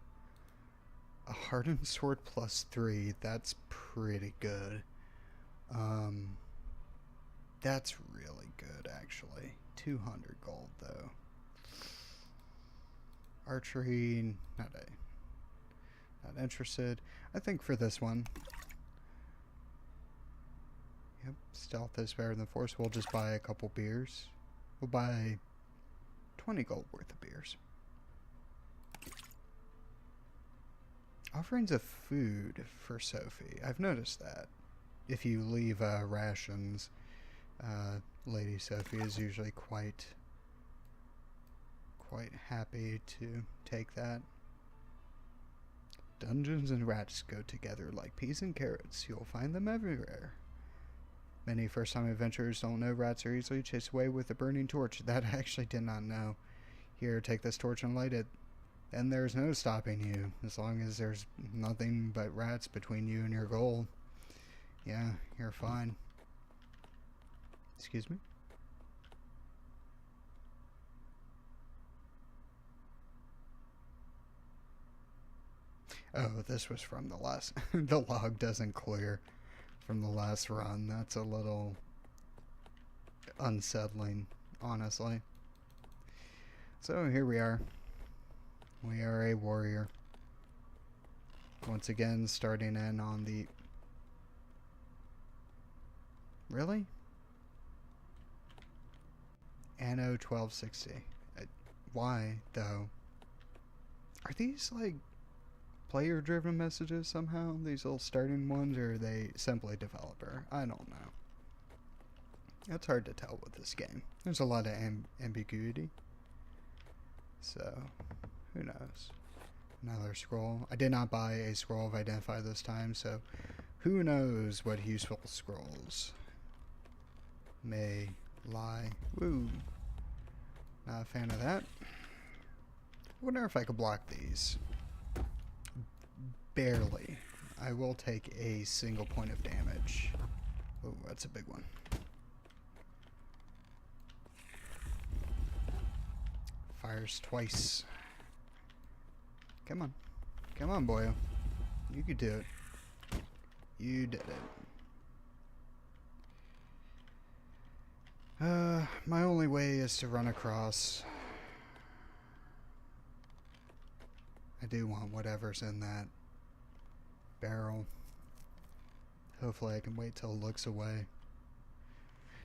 A hardened sword +3, that's pretty good. That's really good, actually. 200 gold, though. Archery, not interested. I think for this one, yep, stealth is better than force. We'll just buy a couple beers. We'll buy 20 gold worth of beers. Offerings of food for Sophie. I've noticed that. If you leave rations, Lady Sophie is usually quite happy to take that. Dungeons and rats go together like peas and carrots. You'll find them everywhere. Many first-time adventurers don't know rats are easily chased away with a burning torch. That I actually did not know. Here, take this torch and light it. Then there's no stopping you, as long as there's nothing but rats between you and your goal. Yeah, you're fine. Excuse me? Oh, this was from the last... the log doesn't clear from the last run. That's a little unsettling, honestly. So here we are. We are a warrior. Once again, starting in on the... Really? Anno 1260. Why, though? Are these, like, player-driven messages somehow? These little starting ones, or are they simply developer? I don't know. It's hard to tell with this game. There's a lot of ambiguity. So, who knows? Another scroll. I did not buy a scroll of Identify this time, so who knows what useful scrolls may lie. Woo. Not a fan of that. I wonder if I could block these. Barely. I will take a single point of damage. Oh, that's a big one. Fires twice. Come on. Come on, boyo. You could do it. You did it. My only way is to run across. I do want whatever's in that barrel. Hopefully I can wait till it looks away.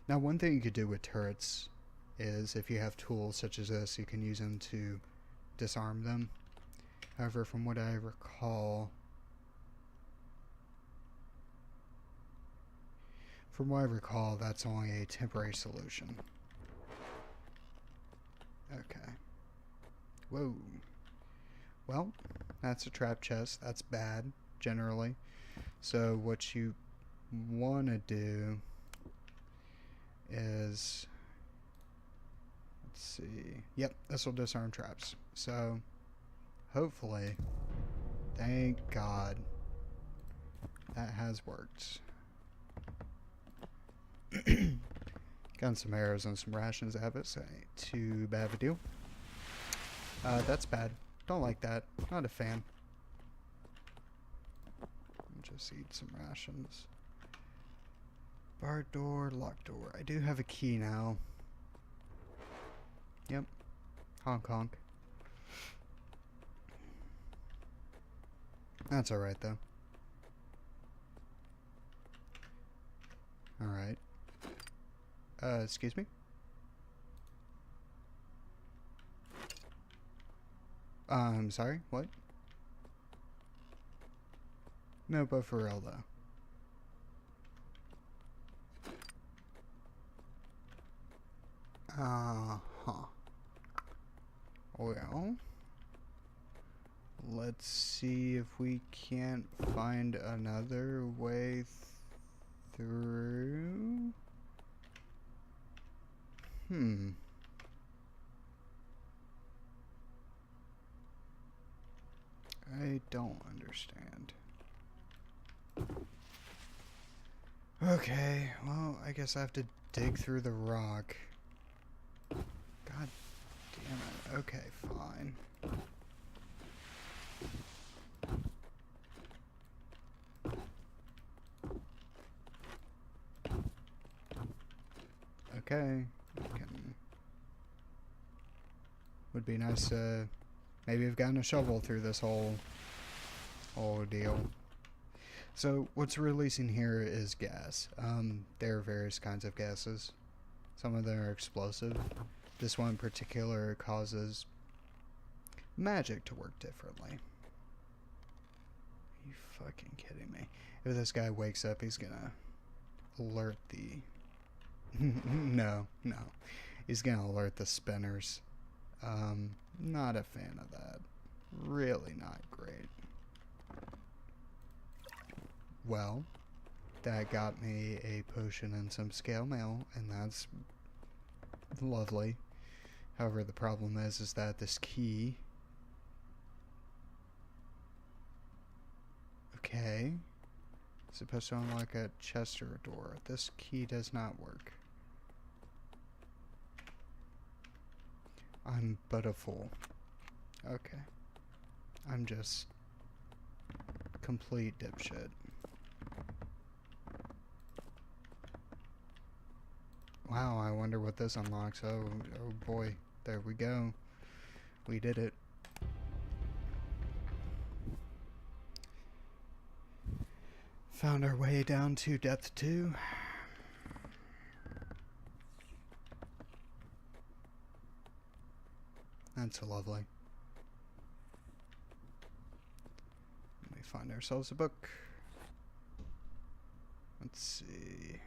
Now, one thing you could do with turrets is if you have tools such as this, you can use them to disarm them. However, from what I recall, that's only a temporary solution. Okay. Whoa. Well, that's a trap chest. That's bad, generally. So what you want to do is Let's see. Yep, this will disarm traps. So, hopefully, thank God, that has worked. Got some arrows and some rations out of it, so ain't too bad of a deal. That's bad. Don't like that. Not a fan. Just eat some rations. Barred door, locked door. I do have a key now. Yep. Honk honk. That's alright though. Alright. Excuse me? I'm sorry, what? No, but for real though. Uh-huh. Well, let's see if we can't find another way through. I don't understand. Okay, well, I guess I have to dig through the rock. God damn it. Okay, fine. Okay. Would be nice to maybe have gotten a shovel through this whole deal. So what's releasing here is gas. There are various kinds of gases. Some of them are explosive. This one in particular causes magic to work differently. Are you fucking kidding me? If this guy wakes up, he's gonna alert the... no. He's gonna alert the spinners. Not a fan of that. Really not great. Well, that got me a potion and some scale mail, and that's lovely. However, the problem is that this key... Okay. It's supposed to unlock a chest or a door. This key does not work. I'm but a fool. Okay. I'm just complete dipshit. Wow, I wonder what this unlocks. Oh boy. There we go. We did it. Found our way down to depth 2. That's lovely. Let me find ourselves a book. Let's see.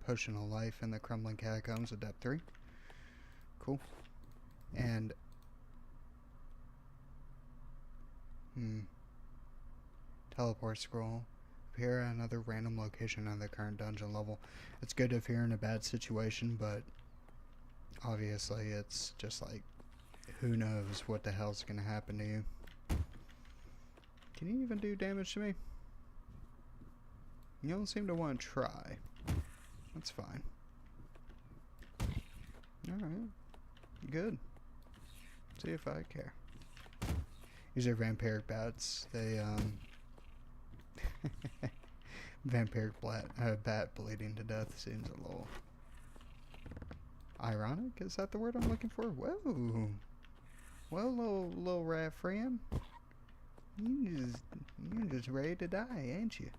Potion of Life in the Crumbling Catacombs of Depth 3. Cool. And... Teleport scroll. Appear at another random location on the current dungeon level. It's good if you're in a bad situation, but... obviously it's just like... who knows what the hell's gonna happen to you. Can you even do damage to me? You don't seem to want to try. That's fine. Alright. Good. See if I care. These are vampiric bats. They, vampiric bat bleeding to death seems a little... ironic? Is that the word I'm looking for? Whoa! Well, little rat friend. You're just ready to die, ain't you?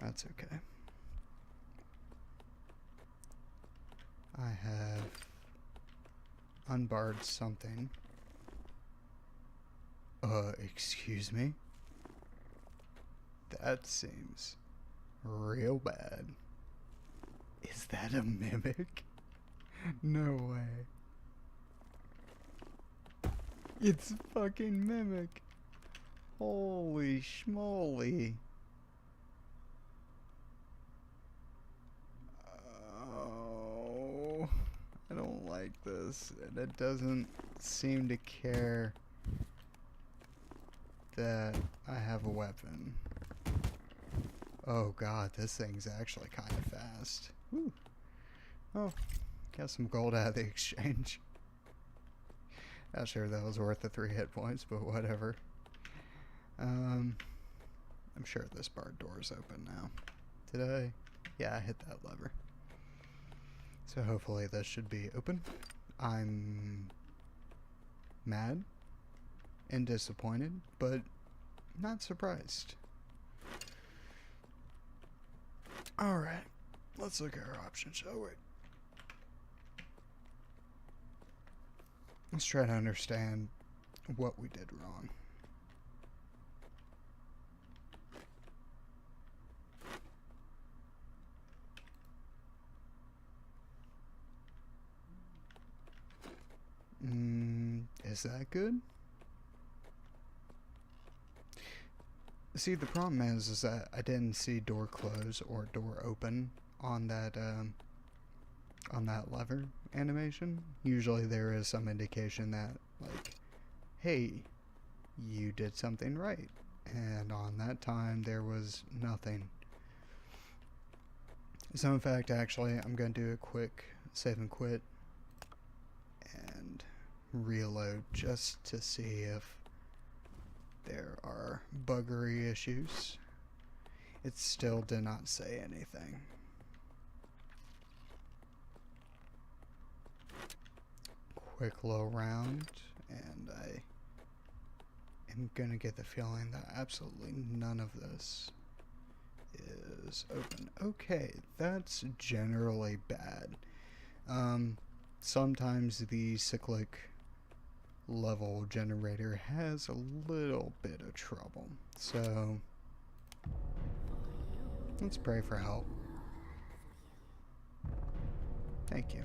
That's okay. I have unbarred something. Excuse me? That seems real bad. Is that a mimic? No way. It's fucking mimic. Holy schmoly. like this, and it doesn't seem to care that I have a weapon. Oh god, this thing's actually kind of fast. Woo. Oh, got some gold out of the exchange. Not sure that was worth the 3 hit points, but whatever. I'm sure this barred door is open now. Did I? Yeah, I hit that lever. So hopefully this should be open. I'm mad and disappointed, but not surprised. Alright, let's look at our options, shall we? Let's try to understand what we did wrong. Is that good? See, the problem is that I didn't see door close or door open on that lever animation. Usually there is some indication that, like, hey, you did something right. And on that time, there was nothing. So in fact, actually, I'm going to do a quick save and quit and reload just to see if there are buggery issues. It still did not say anything. Quick low round, and I am gonna get the feeling that absolutely none of this is open. Okay, that's generally bad. Sometimes the cyclic level generator has a little bit of trouble, so let's pray for help. Thank you.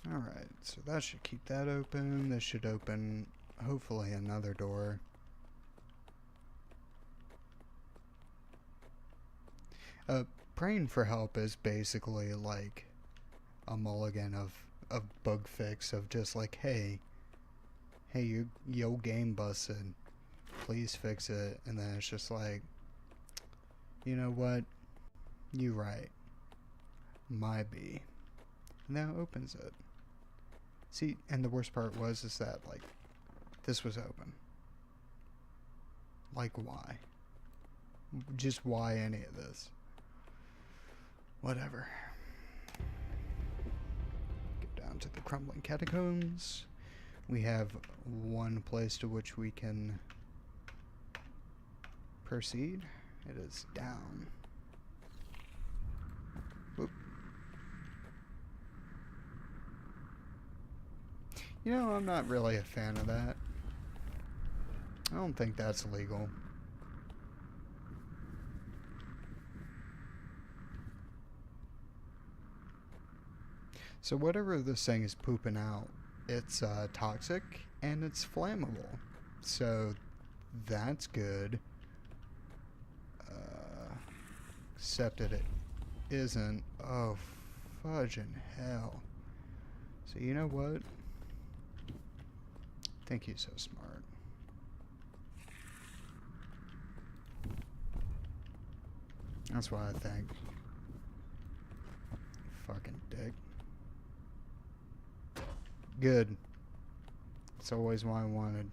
Alright, so that should keep that open. This should open, hopefully, another door. Praying for help is basically like a mulligan of bug fix, of just like, hey, yo game busted, please fix it. And then it's just like, you know what, you right, my B. And that opens it. See, and the worst part was is that, like, this was open. Like, why? Just why any of this? Whatever. Get down to the crumbling catacombs. We have one place to which we can proceed. It is down. Whoop. You know, I'm not really a fan of that. I don't think that's legal. So whatever this thing is pooping out, it's toxic and it's flammable. So that's good. Except that it isn't. Oh, fudging hell. So you know what? I think he's so smart. That's what I think. Fucking dick. Good. It's always what I wanted.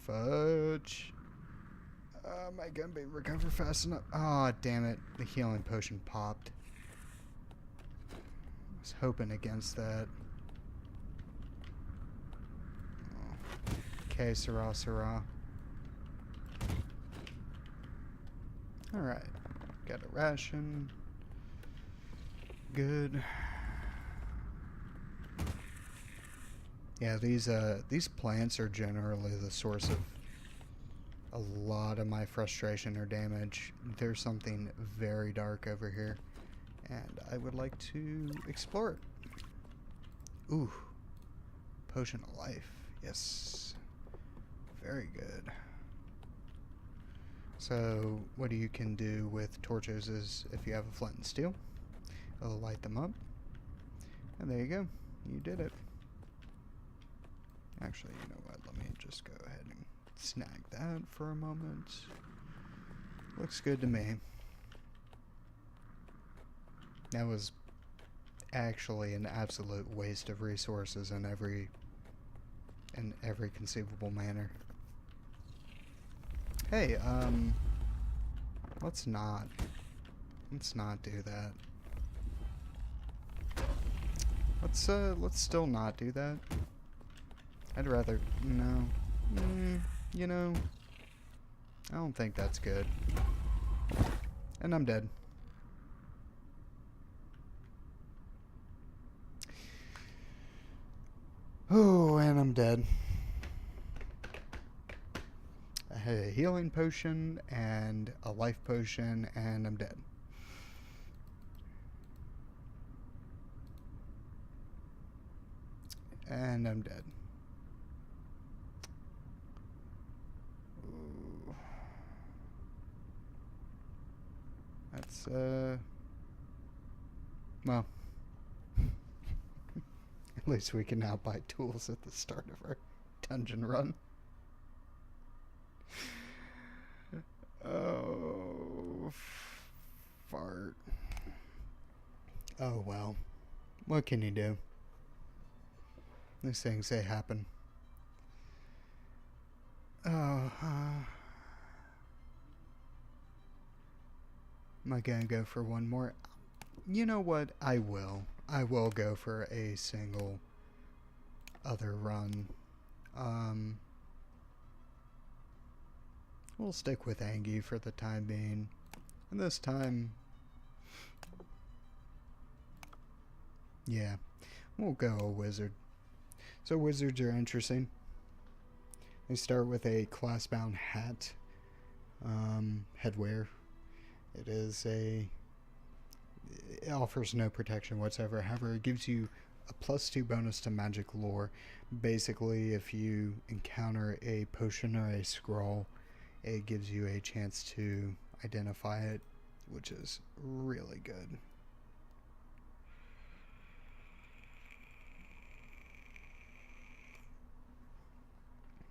Fudge. Am I gonna be recover fast enough? Ah, oh, damn it. The healing potion popped. I was hoping against that. Oh. Okay, Sarah, Sarah. Alright. Got a ration. Good. Yeah, these plants are generally the source of a lot of my frustration or damage. There's something very dark over here, and I would like to explore it. Ooh, potion of life. Yes, very good. So what you can do with torches is, if you have a flint and steel, it'll light them up. And there you go. You did it. Actually, you know what? Let me just go ahead and snag that for a moment. Looks good to me. That was actually an absolute waste of resources in every conceivable manner. Hey, let's not do that. Let's still not do that. I'd rather, no. You know, I don't think that's good. And I'm dead. Oh, and I'm dead. I had a healing potion and a life potion, and I'm dead. And I'm dead. Ooh. That's, well. At least we can now buy tools at the start of our dungeon run. Oh, fart. Oh well. What can you do? These things, they happen. Oh, am I gonna go for one more? You know what? I will. I will go for a single other run. We'll stick with Angie for the time being. And this time, yeah, we'll go a wizard. So wizards are interesting. They start with a class-bound hat, headwear. It offers no protection whatsoever. However, it gives you a +2 bonus to magic lore. Basically, if you encounter a potion or a scroll, it gives you a chance to identify it, which is really good.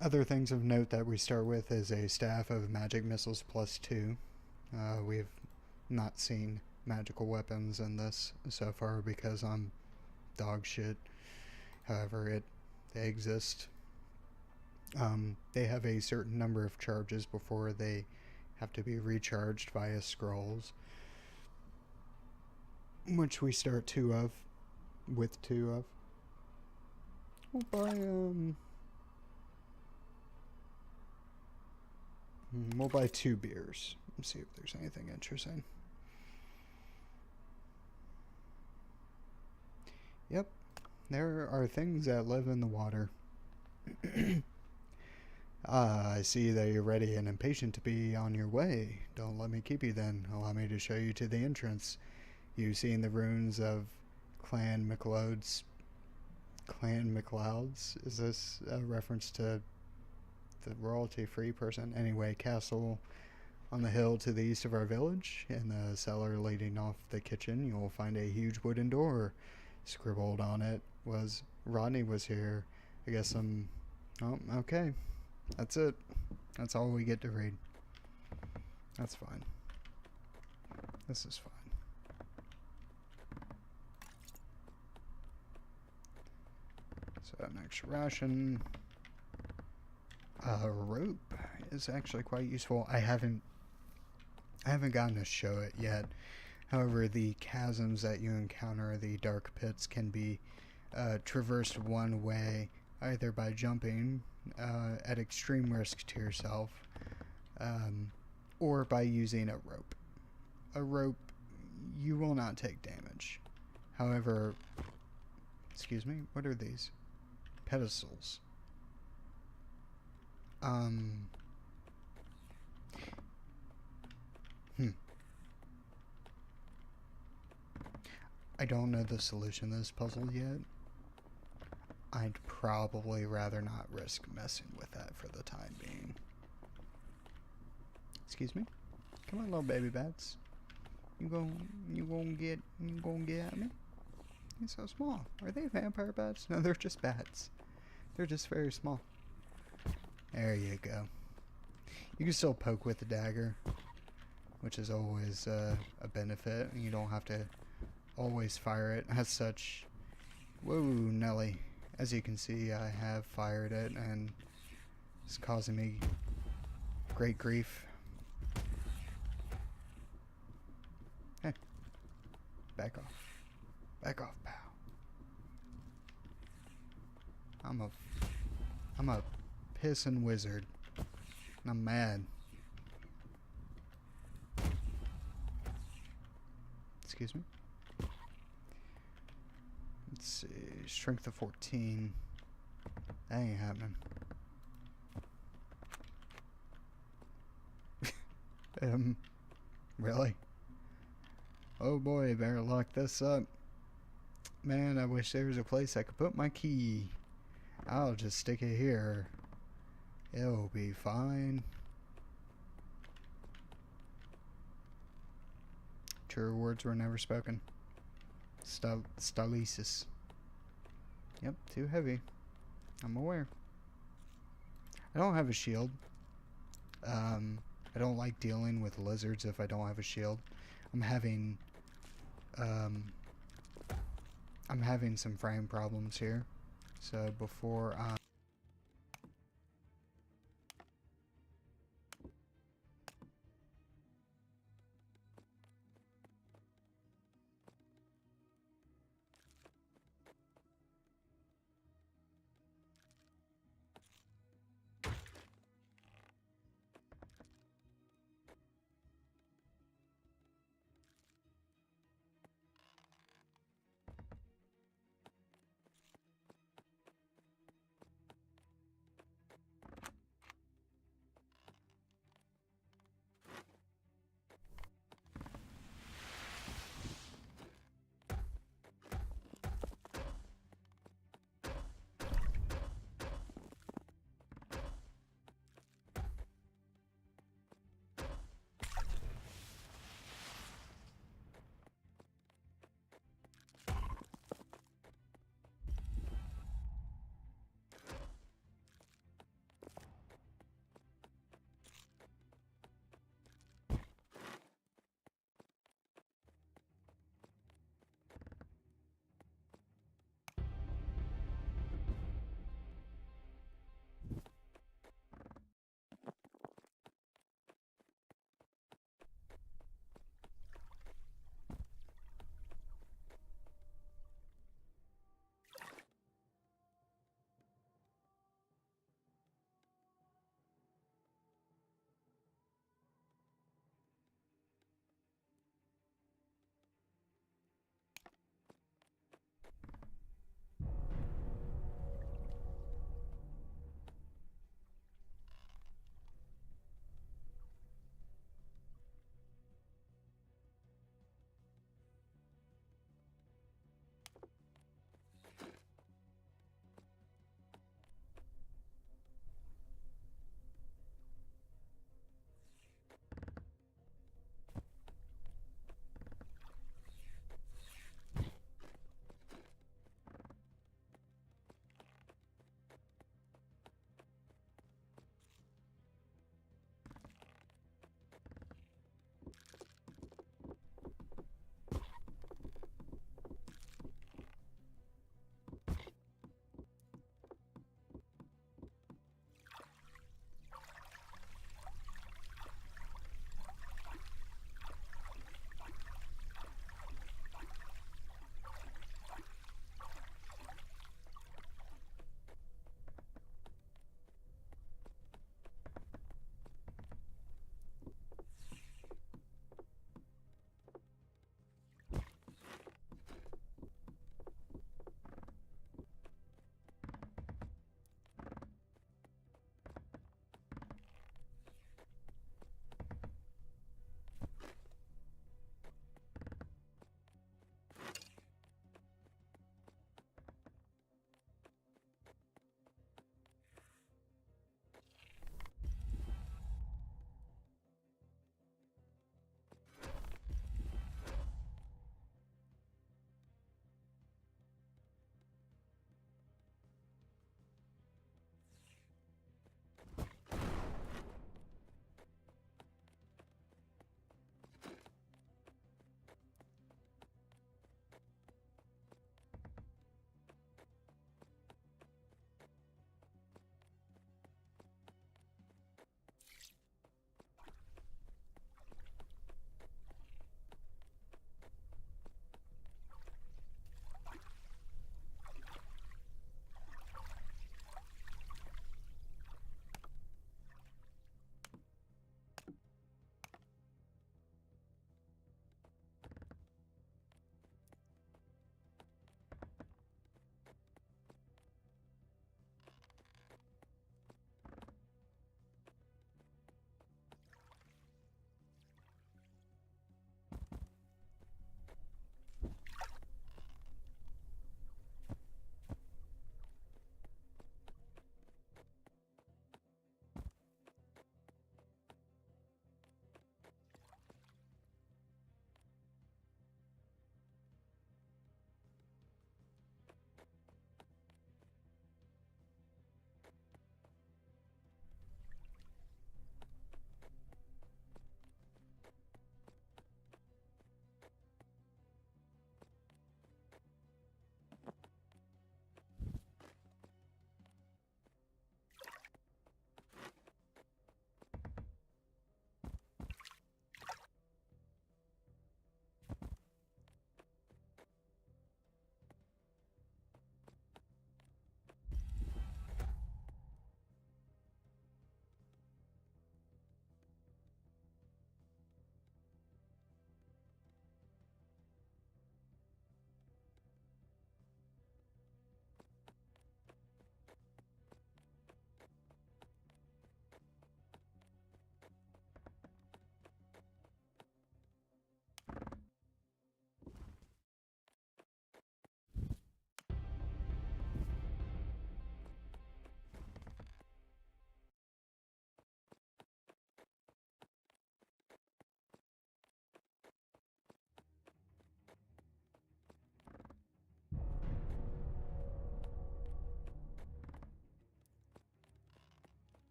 Other things of note that we start with is a staff of magic missiles +2. We've not seen magical weapons in this so far because I'm dog shit. However, they exist. They have a certain number of charges before they have to be recharged via scrolls, which we start with two of. We'll buy 2 beers. Let's see if there's anything interesting. Yep, there are things that live in the water. I see that you're ready and impatient to be on your way. Don't let me keep you then. Allow me to show you to the entrance. You've seen the ruins of Clan MacLeod's. Clan MacLeod's? Is this a reference to the royalty-free person? Anyway, castle on the hill to the east of our village. In the cellar leading off the kitchen, you'll find a huge wooden door. Scribbled on it was, Rodney was here. I guess oh, okay. That's it. That's all we get to read. That's fine. This is fine. So next ration. Rope is actually quite useful. I haven't gotten to show it yet. However, the chasms that you encounter, the dark pits, can be traversed one way, either by jumping at extreme risk to yourself, or by using a rope. A rope, you will not take damage. However, excuse me, what are these? Pedestals. I don't know the solution to this puzzle yet. I'd probably rather not risk messing with that for the time being. Excuse me. Come on, little baby bats. You gonna get at me? You're so small. Are they vampire bats? No, they're just bats. They're just very small. There you go. You can still poke with the dagger, which is always a benefit. You don't have to always fire it as such. Whoa, Nelly. As you can see, I have fired it, and it's causing me great grief. Hey. Back off. Back off, pal. I'm a pissin' wizard. And I'm mad. Excuse me? Let's see. Strength of 14. That ain't happening. Really? Oh boy, better lock this up. Man, I wish there was a place I could put my key. I'll just stick it here. It'll be fine. True words were never spoken. Stalesis. Yep, too heavy. I'm aware. I don't have a shield. I don't like dealing with lizards if I don't have a shield. I'm having some frame problems here. So before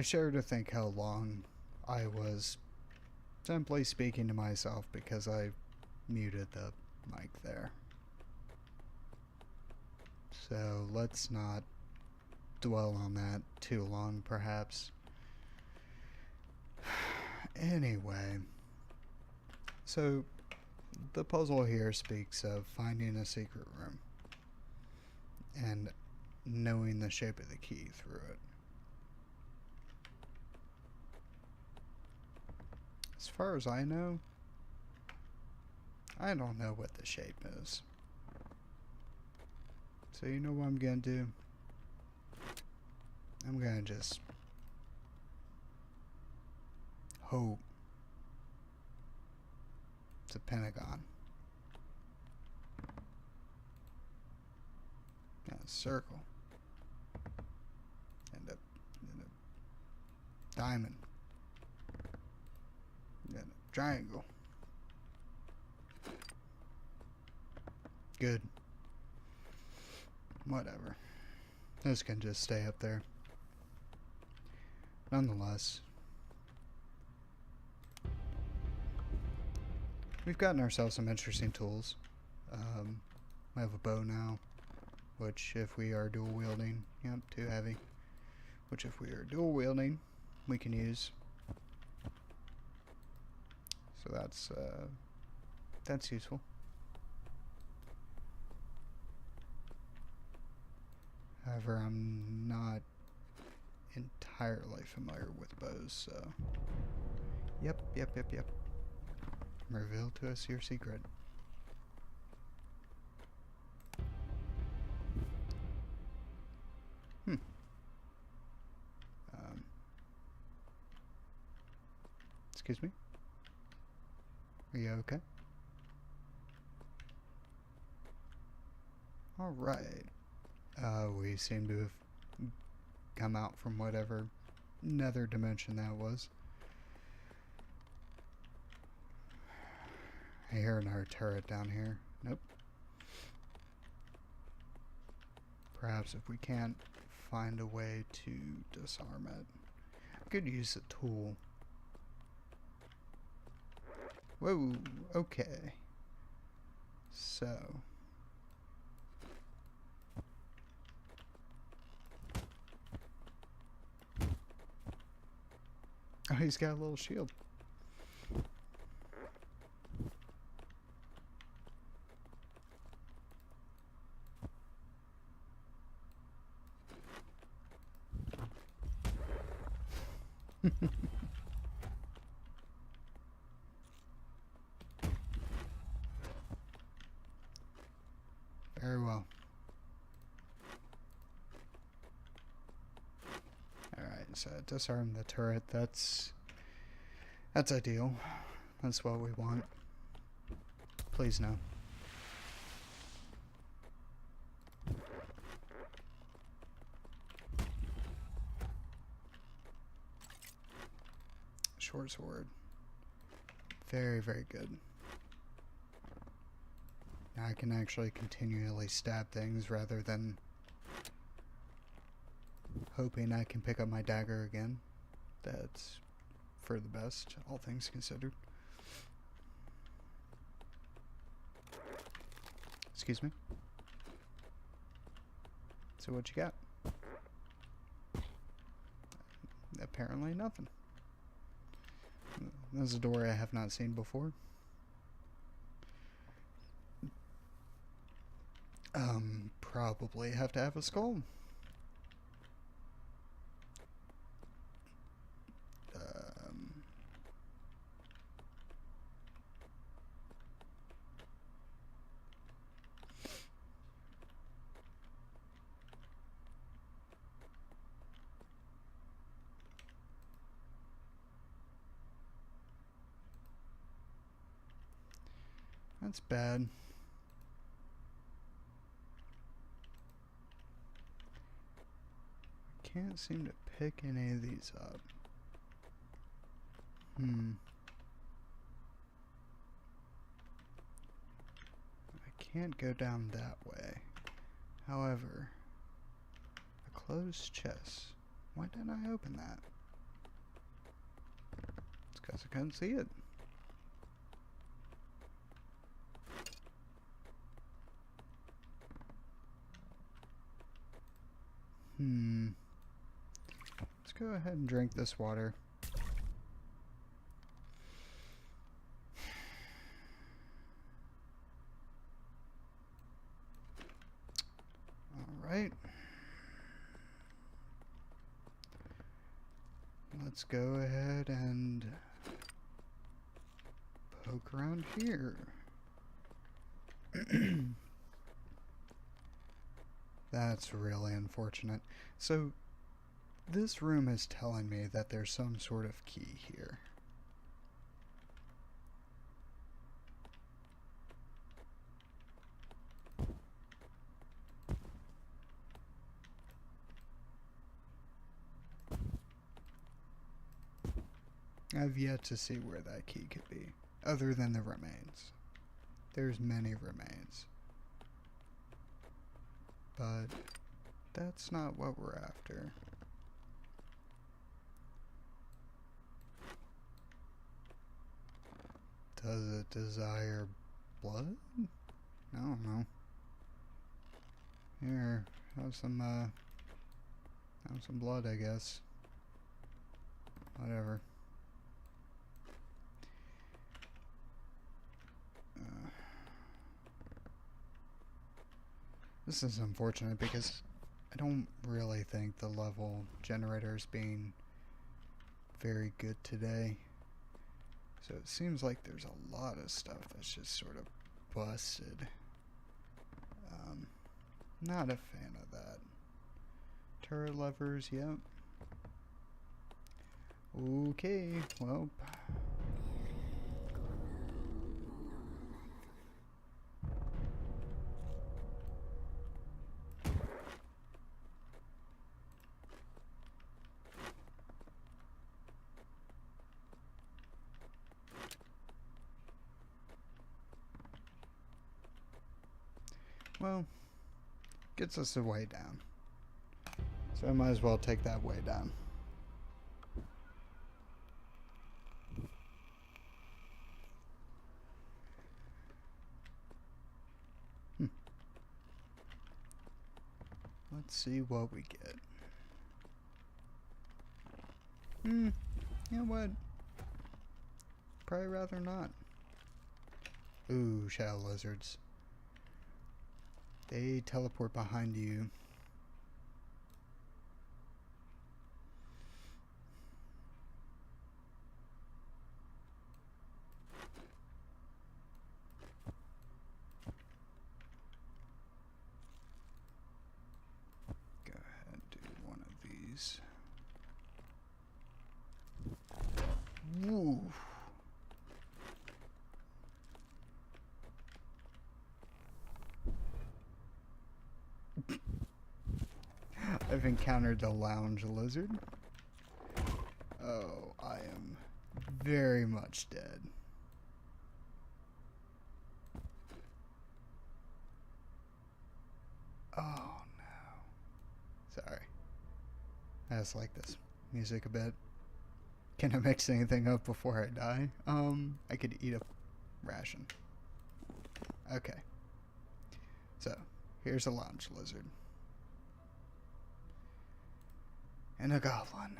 I shudder to think how long I was simply speaking to myself because I muted the mic there. So let's not dwell on that too long, perhaps. Anyway, so the puzzle here speaks of finding a secret room and knowing the shape of the key through it. As far as I know, I don't know what the shape is. So you know what I'm gonna do? I'm gonna just hope it's a pentagon. Yeah, a circle. And a diamond. And a triangle. Good. Whatever. This can just stay up there. Nonetheless, we've gotten ourselves some interesting tools. We have a bow now, which if we are dual wielding, yep, too heavy. Which if we are dual wielding, we can use. So that's useful. However, I'm not entirely familiar with bows, so... Yep. Reveal to us your secret. Excuse me? Are you okay? Alright. We seem to have come out from whatever nether dimension that was. I hear another turret down here. Nope. Perhaps if we can't find a way to disarm it. I could use a tool. Whoa, okay. So... oh, he's got a little shield. Very well. Alright, so disarm the turret, that's ideal. That's what we want. Please no. Short sword. Very, very good. Now I can actually continually stab things rather than hoping I can pick up my dagger again. That's for the best, all things considered. Excuse me? So what you got? Apparently nothing. There's a door I have not seen before. Probably have to have a skull. That's bad. I can't seem to pick any of these up. I can't go down that way. However, a closed chest. Why didn't I open that? Guess I couldn't see it. Let's go ahead and drink this water. Alright. Let's go ahead and poke around here. That's really unfortunate. So, this room is telling me that there's some sort of key here. I've yet to see where that key could be, other than the remains. There's many remains. But that's not what we're after. Does it desire blood? I don't know. Here, have some blood, I guess. Whatever. This is unfortunate because I don't really think the level generator is being very good today. So it seems like there's a lot of stuff that's just sort of busted. Not a fan of that. Turret levers, yep. Okay, well. Well, gets us a way down. So I might as well take that way down. Let's see what we get. You know what? Probably rather not. Ooh, shadow lizards. They teleport behind you. Go ahead and do one of these. Woo! I've encountered the lounge lizard. Oh, I am very much dead. Oh no. Sorry. I just like this music a bit. Can I mix anything up before I die? I could eat a ration. Okay. So, here's a lounge lizard. And a goblin.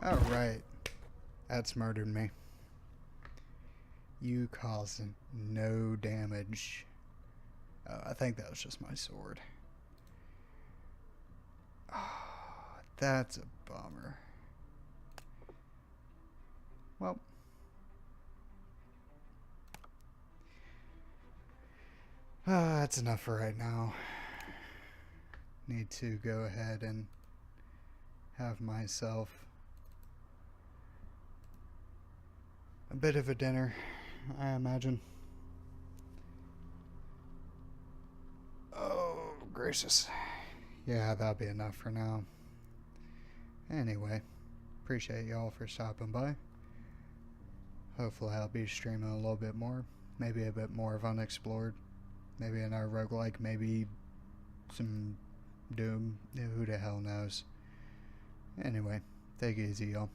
Alright. That's murdered me. You caused no damage. I think that was just my sword. Oh, that's a bummer. Well. That's enough for right now. Need to go ahead and have myself a bit of a dinner, I imagine. Oh, gracious. Yeah, that'll be enough for now. Anyway, appreciate y'all for stopping by. Hopefully I'll be streaming a little bit more. Maybe a bit more of Unexplored. Maybe another roguelike. Maybe some Doom. Who the hell knows? Anyway, take it easy, y'all.